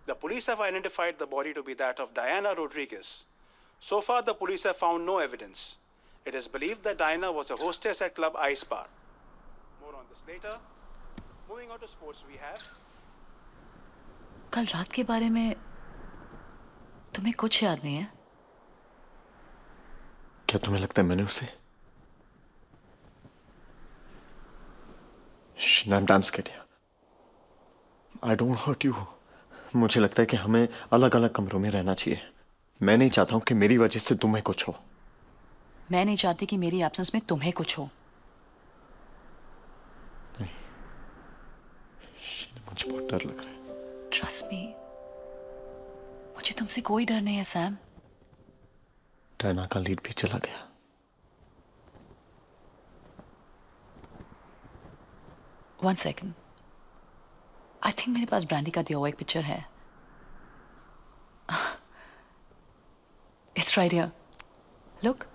The police have identified the body to be that of Diana Rodriguez. So far, the police have found no evidence. It is believed that Diana was a hostess at Club Ice Bar. More on this later. Moving on to sports, we have... कल रात के बारे में तुम्हें कुछ याद नहीं है? क्या तुम्हें लगता है मैंने उसे? I'm damn scared. I don't hurt you. मुझे लगता है कि हमें अलग अलग कमरों में रहना चाहिए. मैं नहीं चाहता हूं कि मेरी वजह से तुम्हें कुछ हो. मैं नहीं चाहती कि मेरी एब्सेंस में तुम्हें कुछ हो. नहीं. मुझे बहुत डर लग रहा है. Trust me. मुझे तुमसे कोई डर नहीं है सैम. डायना का लीड भी चला गया. One second. I think मेरे पास ब्रांडी का दिया हुआ एक पिक्चर है. It's right here. Look.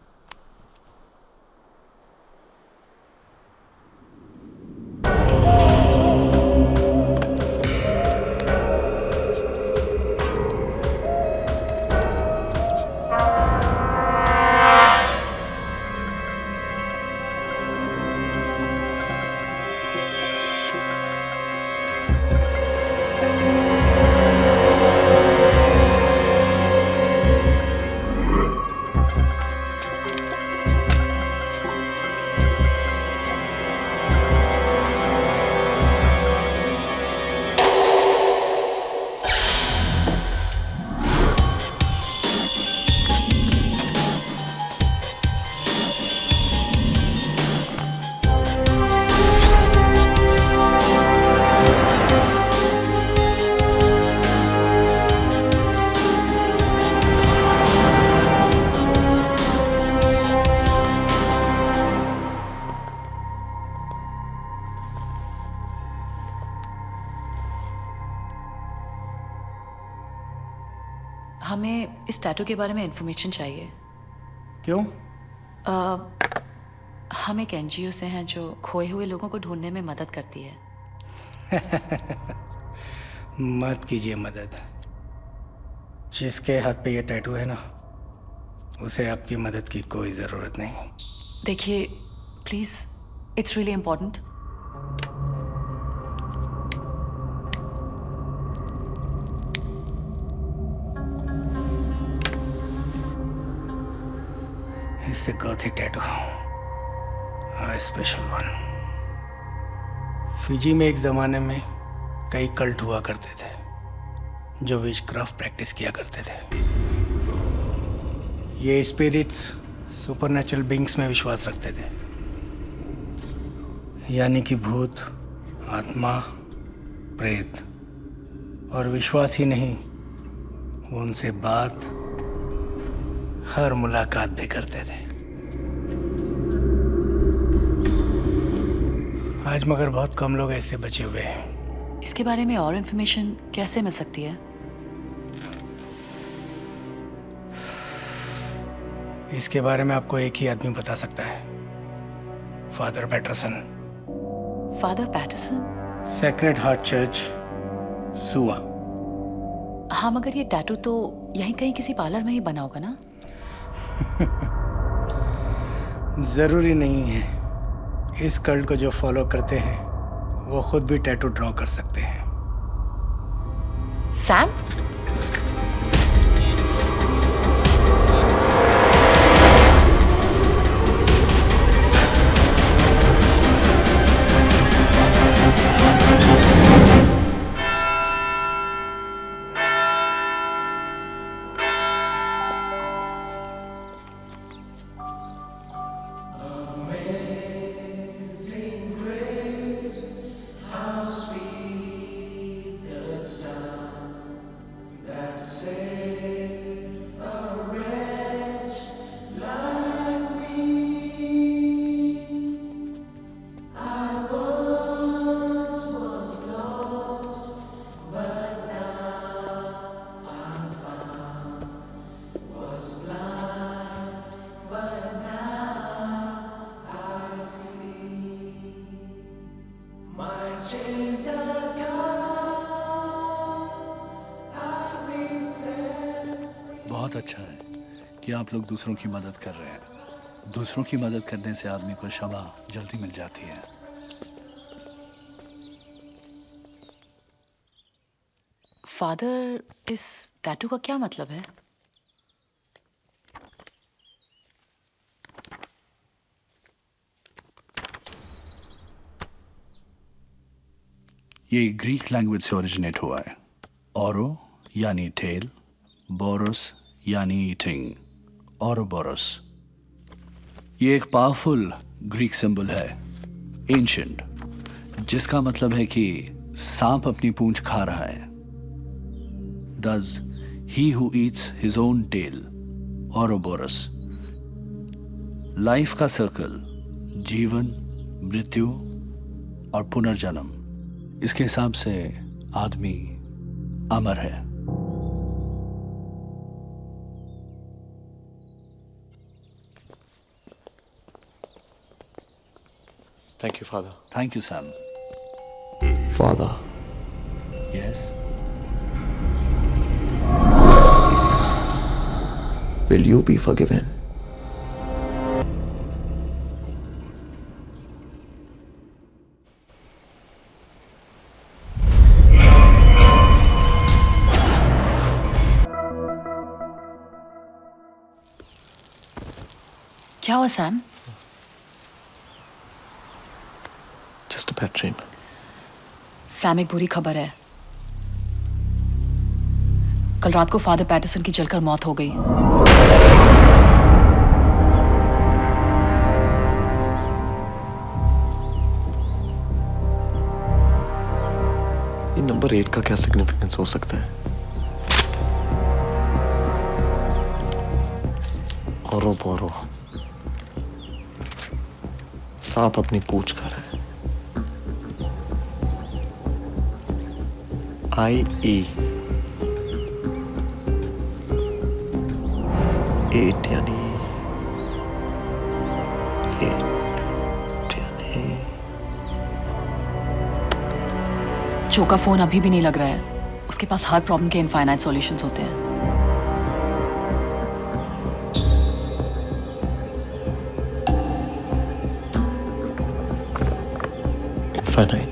हमें इस टैटू के बारे में इंफॉर्मेशन चाहिए. क्यों? हम एक एनजीओ से हैं जो खोए हुए लोगों को ढूंढने में मदद करती है. मत कीजिए मदद. जिसके हाथ पे ये टैटू है ना, उसे आपकी मदद की कोई ज़रूरत नहीं. देखिए please, it's really important. It's a gothic tattoo. A special one. Fiji में एक ज़माने में कई कल्ट हुआ करते थे जो विचक्राफ्ट प्रैक्टिस किया करते थे. ये स्पिरिट्स सुपरनेचुरल बीइंग्स में विश्वास रखते थे, यानी कि भूत, आत्मा, प्रेत. और विश्वास ही नहीं, वो उनसे बात, हर मुलाकात भी करते थे. आज मगर बहुत कम लोग ऐसे बचे हुए हैं. इसके बारे में और इन्फॉर्मेशन कैसे मिल सकती है? इसके बारे में आपको एक ही आदमी बता सकता है, father Patterson. Father Patterson? Sacred heart church, सुआ. हाँ, मगर ये टैटू तो यहीं कहीं किसी पार्लर में ही बना होगा ना? जरूरी नहीं है. इस कल्ट को जो फॉलो करते हैं वो खुद भी टैटू ड्रॉ कर सकते हैं. सैम? अच्छा है कि आप लोग दूसरों की मदद कर रहे हैं. दूसरों की मदद करने से आदमी को क्षमा जल्दी मिल जाती है. फादर, इस टैटू का क्या मतलब है? ये ग्रीक लैंग्वेज से ओरिजिनेट हुआ है. ओरो यानी टेल, बोरोस यानी ईटिंग, ओरोबोरोस. ये एक पावरफुल ग्रीक सिंबल है, एंशिएंट, जिसका मतलब है कि सांप अपनी पूंछ खा रहा है. Thus, he who eats his own tail, Ouroboros. Life का सर्कल, जीवन, मृत्यु और पुनर्जन्म, इसके हिसाब से आदमी अमर है. Thank you, Father. Thank you, Sam. Father. Yes. Will you be forgiven? क्या हुआ Sam? Just a bad dream. Sam, एक बुरी खबर है. कल रात को फादर पैटरसन की जलकर मौत हो गई. ये नंबर 8 का क्या सिग्निफिकेंस हो सकता है? ओरोबोरो, सांप अपनी पूंछ खा रहा है. IE 8 यानी 8 यानी जो का फोन अभी भी नहीं लग रहा है. उसके पास हर प्रॉब्लम के इनफाइनाइट सॉल्यूशंस होते हैं. इनफाइनाइट.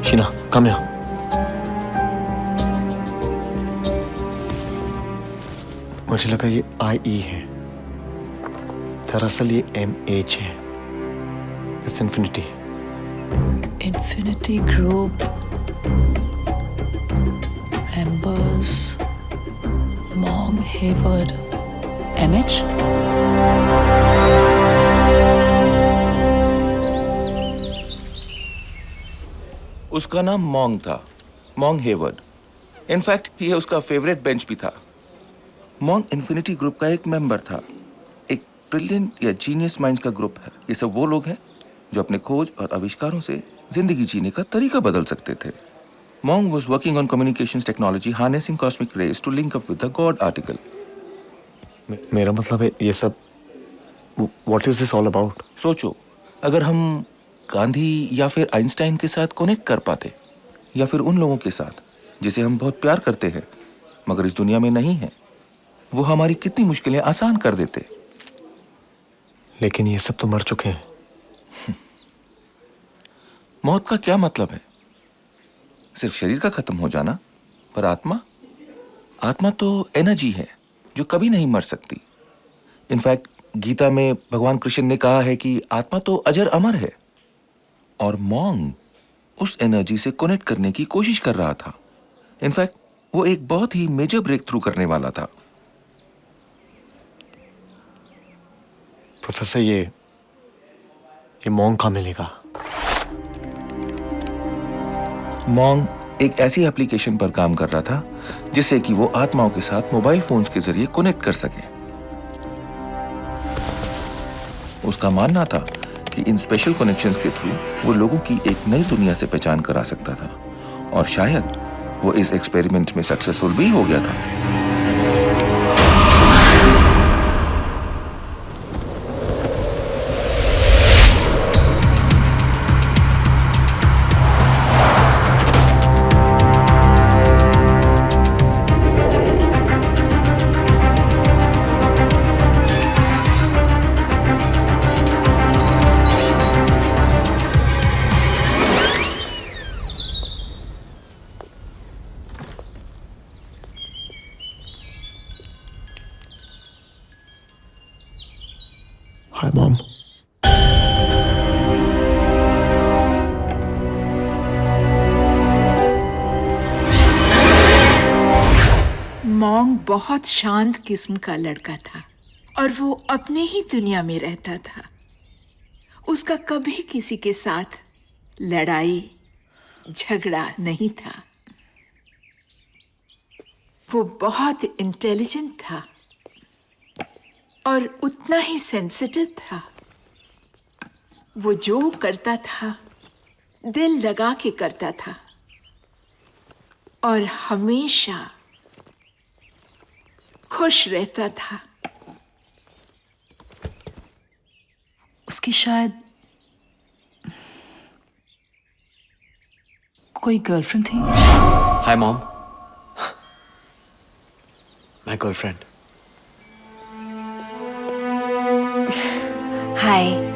Sheena, come here. मुझे लगा ये IE है. दरअसल ये MH है. It's infinity. Infinity Group members Mong Hayward MH. उसका नाम मॉन्ग था, मॉन्ग हेवर्ड. इनफैक्ट ये उसका फेवरेट बेंच भी था. मॉन्ग इन्फिनिटी ग्रुप का एक मेंबर था. एक ब्रिलियंट या जीनियस माइंड्स का ग्रुप है. ये सब वो लोग हैं जो अपने खोज और आविष्कारों से जिंदगी जीने का तरीका बदल सकते थे. Mong was working on communications technology harnessing cosmic rays to link up with the god article. मेरा मतलब है ये सब. What is this all about? सोचो, अगर हम गांधी या फिर आइंस्टाइन के साथ कनेक्ट कर पाते, या फिर उन लोगों के साथ जिसे हम बहुत प्यार करते हैं मगर इस दुनिया में नहीं है, वो हमारी कितनी मुश्किलें आसान कर देते. लेकिन ये सब तो मर चुके हैं. मौत का क्या मतलब है? सिर्फ शरीर का खत्म हो जाना. पर आत्मा तो एनर्जी है जो कभी नहीं मर सकती. इनफैक्ट गीता में भगवान कृष्ण ने कहा है कि आत्मा तो अजर अमर है. और मॉन्ग उस एनर्जी से कनेक्ट करने की कोशिश कर रहा था. इनफैक्ट वो एक बहुत ही मेजर ब्रेक थ्रू करने वाला था. प्रोफेसर, ये मॉन्ग कहाँ मिलेगा? मॉन्ग एक ऐसी एप्लीकेशन पर काम कर रहा था जिससे कि वो आत्माओं के साथ मोबाइल फोन्स के जरिए कनेक्ट कर सके. उसका मानना था कि इन स्पेशल कनेक्शंस के थ्रू वो लोगों की एक नई दुनिया से पहचान करा सकता था. और शायद वो इस एक्सपेरिमेंट में सक्सेसफुल भी हो गया था. Hi, Mom. मॉन्ग बहुत शांत किस्म का लड़का था और वो अपने ही दुनिया में रहता था। उसका कभी किसी के साथ लड़ाई झगड़ा नहीं था। वो बहुत इंटेलिजेंट था और उतना ही सेंसिटिव था। वो जो करता था दिल लगा के करता था और हमेशा खुश रहता था। उसकी शायद कोई गर्लफ्रेंड थी। Hi mom, my girlfriend. Hi.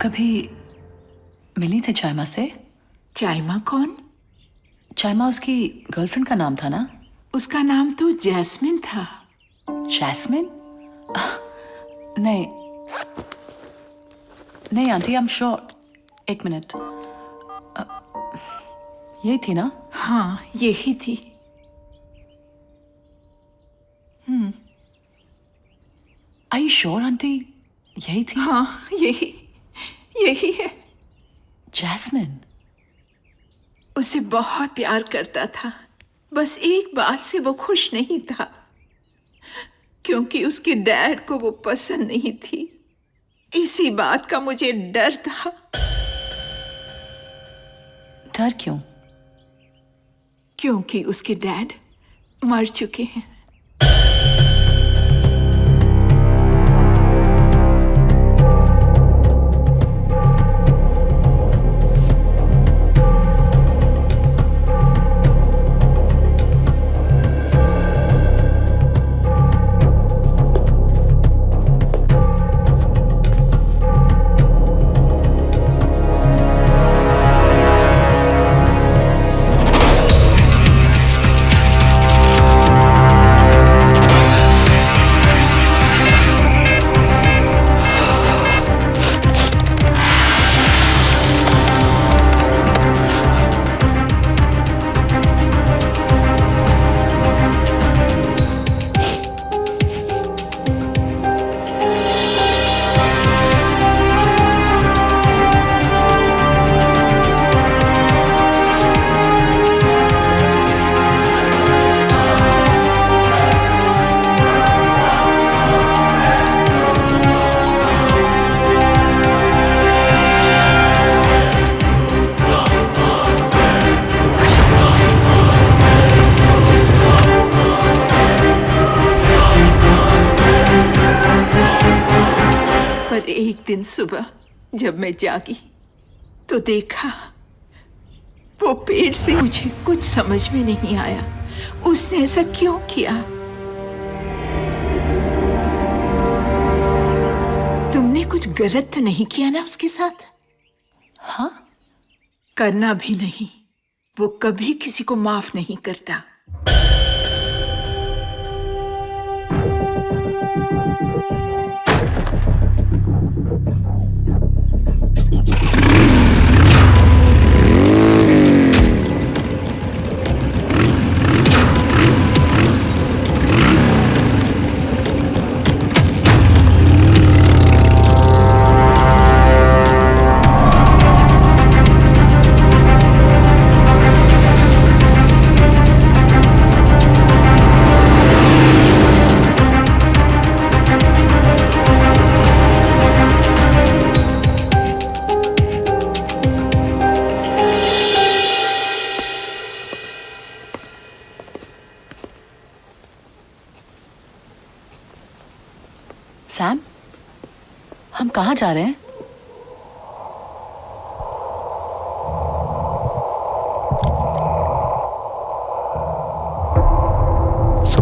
कभी मिली थे चाइमा से? चाइमा कौन? चाइमा उसकी गर्लफ्रेंड का नाम था ना? उसका नाम तो जैस्मिन था। जैस्मिन? नहीं नहीं आंटी, आई एम श्योर। एक मिनट, यही थी ना? हाँ, यही थी। आई श्योर आंटी, यही थी? हाँ, यही है। जैस्मिन उसे बहुत प्यार करता था, बस एक बात से वो खुश नहीं था, क्योंकि उसके डैड को वो पसंद नहीं थी। इसी बात का मुझे डर था। डर क्यों? क्योंकि उसके डैड मर चुके हैं। एक दिन सुबह जब मैं जागी तो देखा वो पेड़ से। मुझे कुछ समझ में नहीं आया, उसने ऐसा क्यों किया। तुमने कुछ गलत तो नहीं किया ना उसके साथ? हाँ, करना भी नहीं। वो कभी किसी को माफ नहीं करता। सैम, हम कहाँ जा रहे हैं?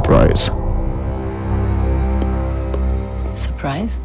सरप्राइज। सरप्राइज?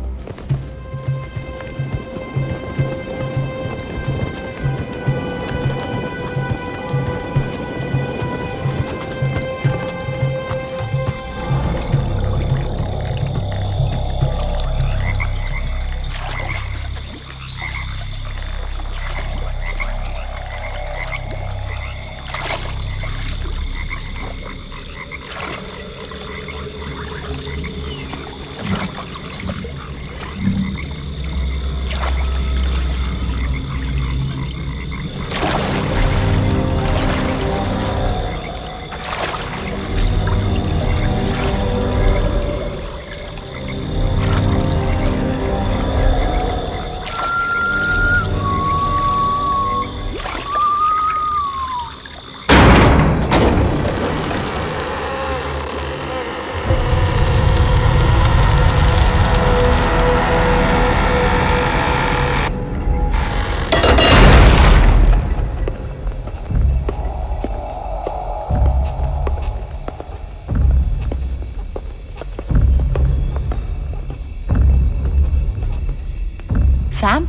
सैम?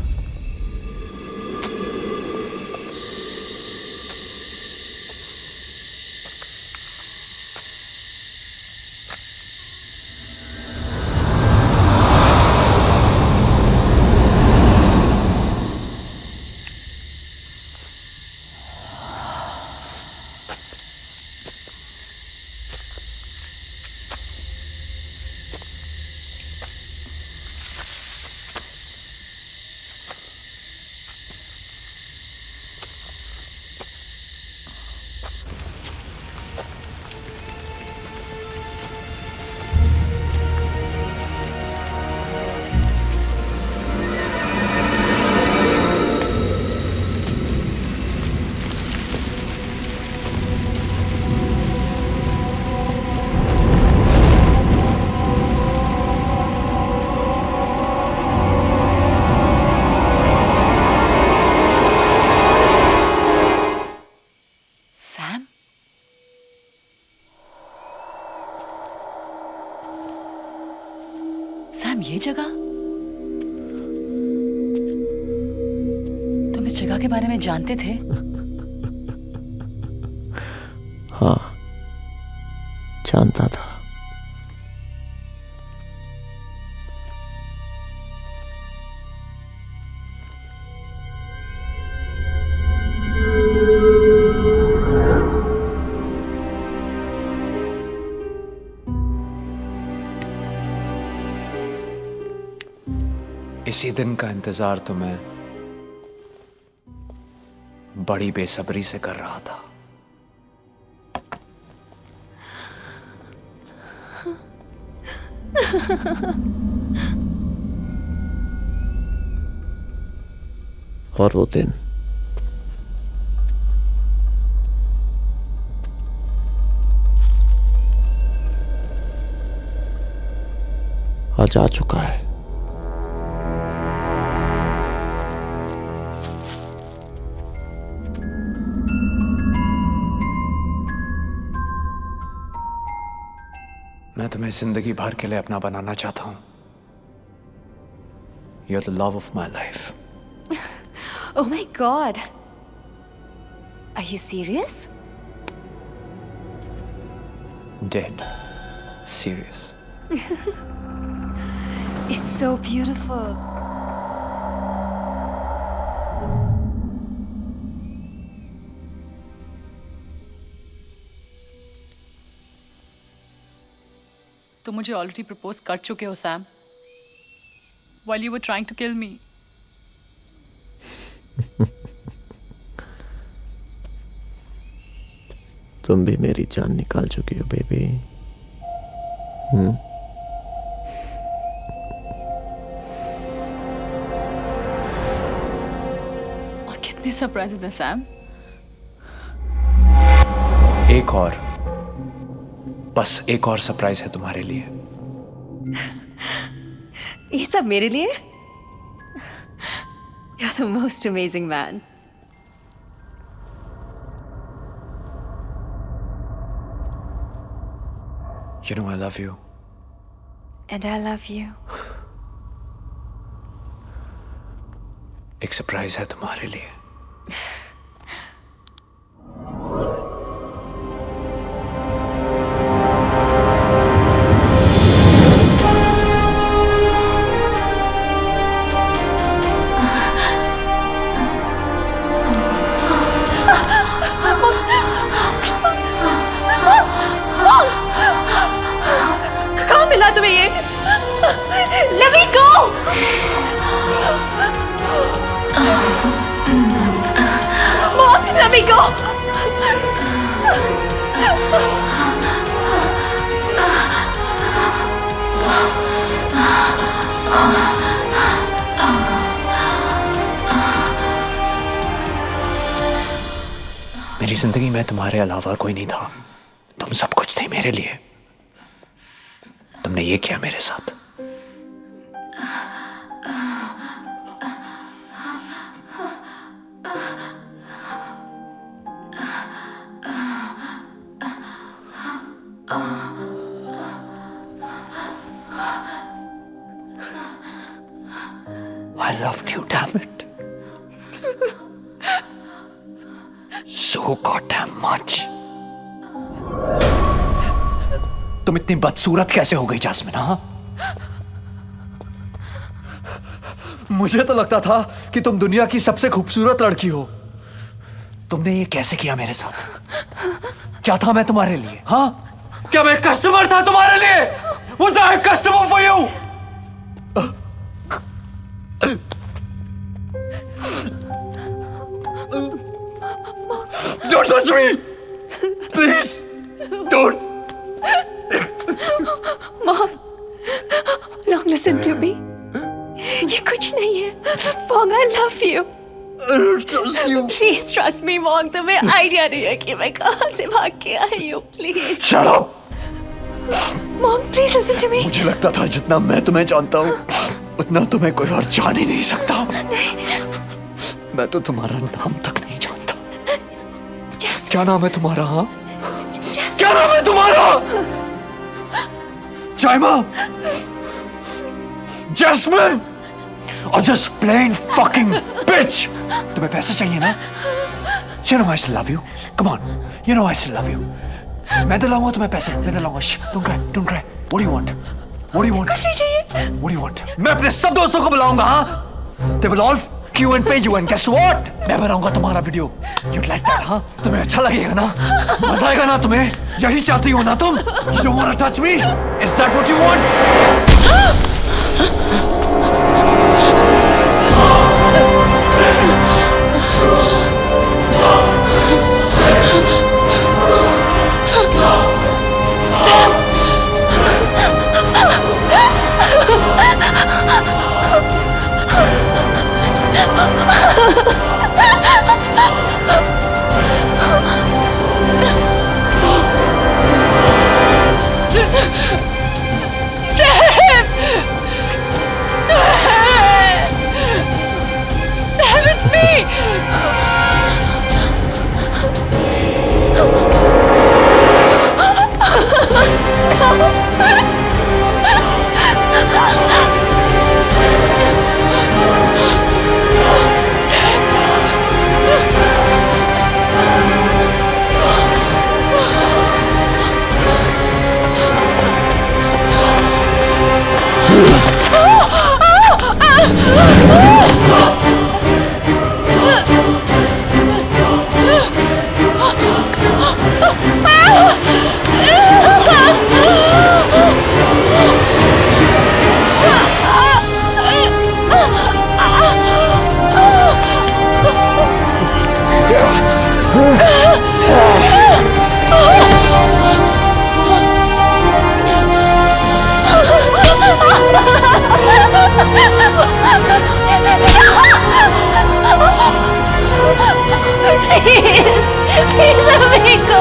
सैम, ये जगह? तुम इस जगह के बारे में जानते थे? हाँ, जानता था। इसी दिन का इंतजार तो मैं बड़ी बेसब्री से कर रहा था। और वो दिन आज आ चुका है। मैं तुम्हें जिंदगी भर के लिए अपना बनाना चाहता हूं। You're the love of my life. Oh my god. Are you serious? Dead. Serious. It's so beautiful. तुम मुझे ऑलरेडी प्रपोज कर चुके हो Sam, while you were trying to kill me. तुम भी मेरी जान निकाल चुकी हो बेबी। और कितने सरप्राइजेस हैं सैम? एक और, बस एक और सरप्राइज है तुम्हारे लिए। ये सब मेरे लिए? You're the most amazing man. You know I love you. And I love you. एक सरप्राइज है तुम्हारे लिए. कहाँ मिला तुम्हें ये? Let me go! Mom, let me go! मेरी जिंदगी में तुम्हारे अलावा कोई नहीं था. तुम सब कुछ थे मेरे लिए. तुमने ये किया मेरे साथ. I loved you, damn it. So goddamn much. तुम इतनी बदसूरत कैसे हो गई जास्मिन? हाँ, मुझे तो लगता था कि तुम दुनिया की सबसे खूबसूरत लड़की हो. तुमने ये कैसे किया मेरे साथ? क्या था मैं तुम्हारे लिए? हाँ, क्या मैं कस्टमर था तुम्हारे लिए? Was I a customer for you? Don't touch me! Please! Don't! Mom, Long, listen to me. ये कुछ नहीं है. Mom, I love you. I don't trust you. Please trust me, Mom. तुम्हें आइडिया नहीं है कि मैं कहाँ से भाग के आई हूँ. Please. Shut up! Mom, please listen to me. मुझे लगता था जितना मैं तुम्हें जानता हूँ उतना तुम्हें कोई और जान ही नहीं सकता. मैं तो तुम्हारा नाम तक नहीं जानता. क्या नाम है तुम्हारा? हाँ, क्या नाम है तुम्हारा? जायमा, जैस्मिन, और just plain fucking bitch. तुम्हें पैसे चाहिए ना? You know I still love you. Come on, you know I still love you. मैं दिलाऊंगा तुम्हें पैसे. मैं दिलाऊंगा. Don't cry, don't cry. What do you want? What do you want? कुछ नहीं चाहिए. What do you want? मैं अपने सब दोस्तों को बुलाऊंगा. हाँ? They will all queue and pay you and guess what? मैं बनाऊंगा तुम्हारा वीडियो. You'd like that, हाँ? तुम्हें अच्छा लगेगा ना? मजा आएगा ना तुम्हें? यही चाहती हो ना तुम? You don't want to touch me? Is that what you want? Sam, it's me. Please let me go.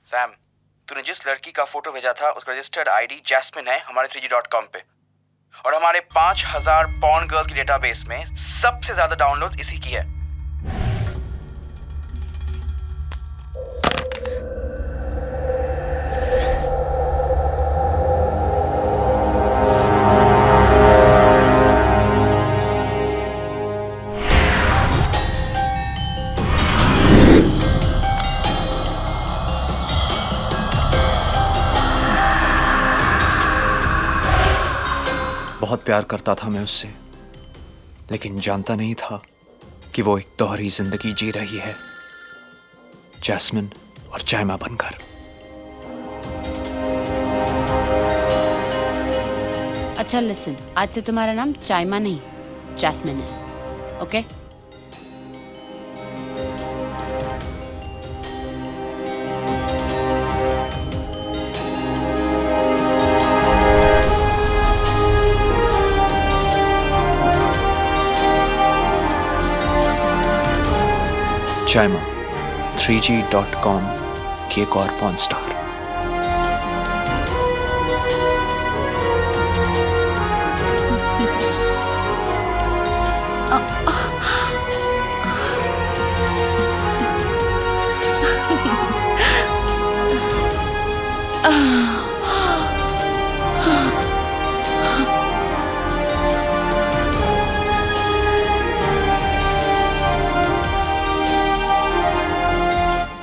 Sam, तूने जिस लड़की का फोटो भेजा था उसका रजिस्टर्ड आईडी जैस्मिन है हमारे 3G.com पे, और हमारे 5000 पॉर्न गर्ल्स की डेटाबेस में सबसे ज्यादा डाउनलोड्स इसी की है। बहुत प्यार करता था मैं उससे, लेकिन जानता नहीं था कि वो एक दोहरी जिंदगी जी रही है, जैस्मिन और चाइमा बनकर। अच्छा लिसन, आज से तुम्हारा नाम चाइमा नहीं जैस्मिन है, ओके? चाइमा 3G.com की एक और पॉर्न स्टार।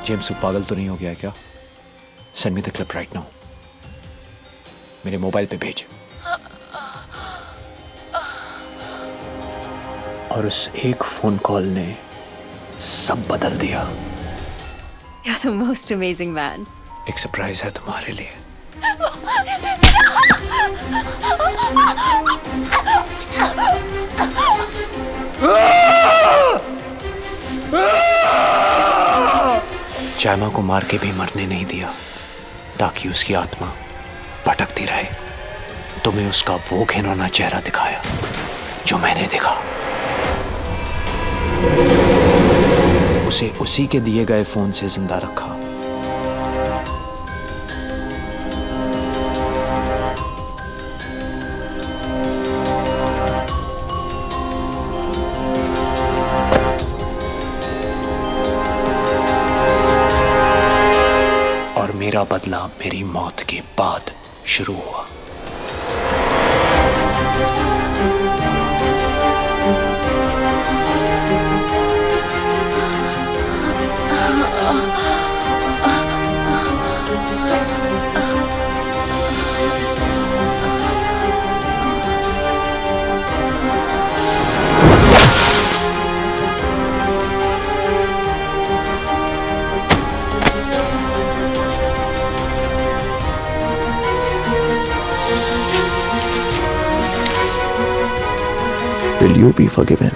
जेम्स, तू पागल तो नहीं हो गया है क्या? Send me the clip right now, मेरे मोबाइल पे भेज। और उस एक फोन कॉल ने सब बदल दिया। You're the most amazing man. एक सरप्राइज है तुम्हारे लिए। चाइमा को मार के भी मरने नहीं दिया ताकि उसकी आत्मा भटकती रहे। तुम्हें उसका वो घिनौना चेहरा दिखाया जो मैंने देखा। उसे उसी के दिए गए फोन से जिंदा रखा। और मेरा बदला मेरी मौत के बाद शुरू हुआ। Will you be forgiven?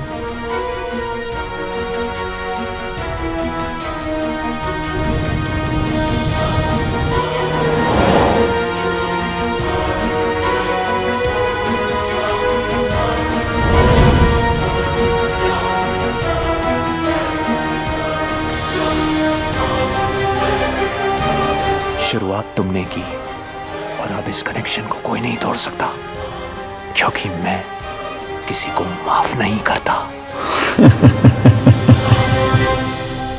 शुरुआत तुमने की और अब इस कनेक्शन को कोई नहीं तोड़ सकता, क्योंकि मैं किसी को माफ नहीं करता।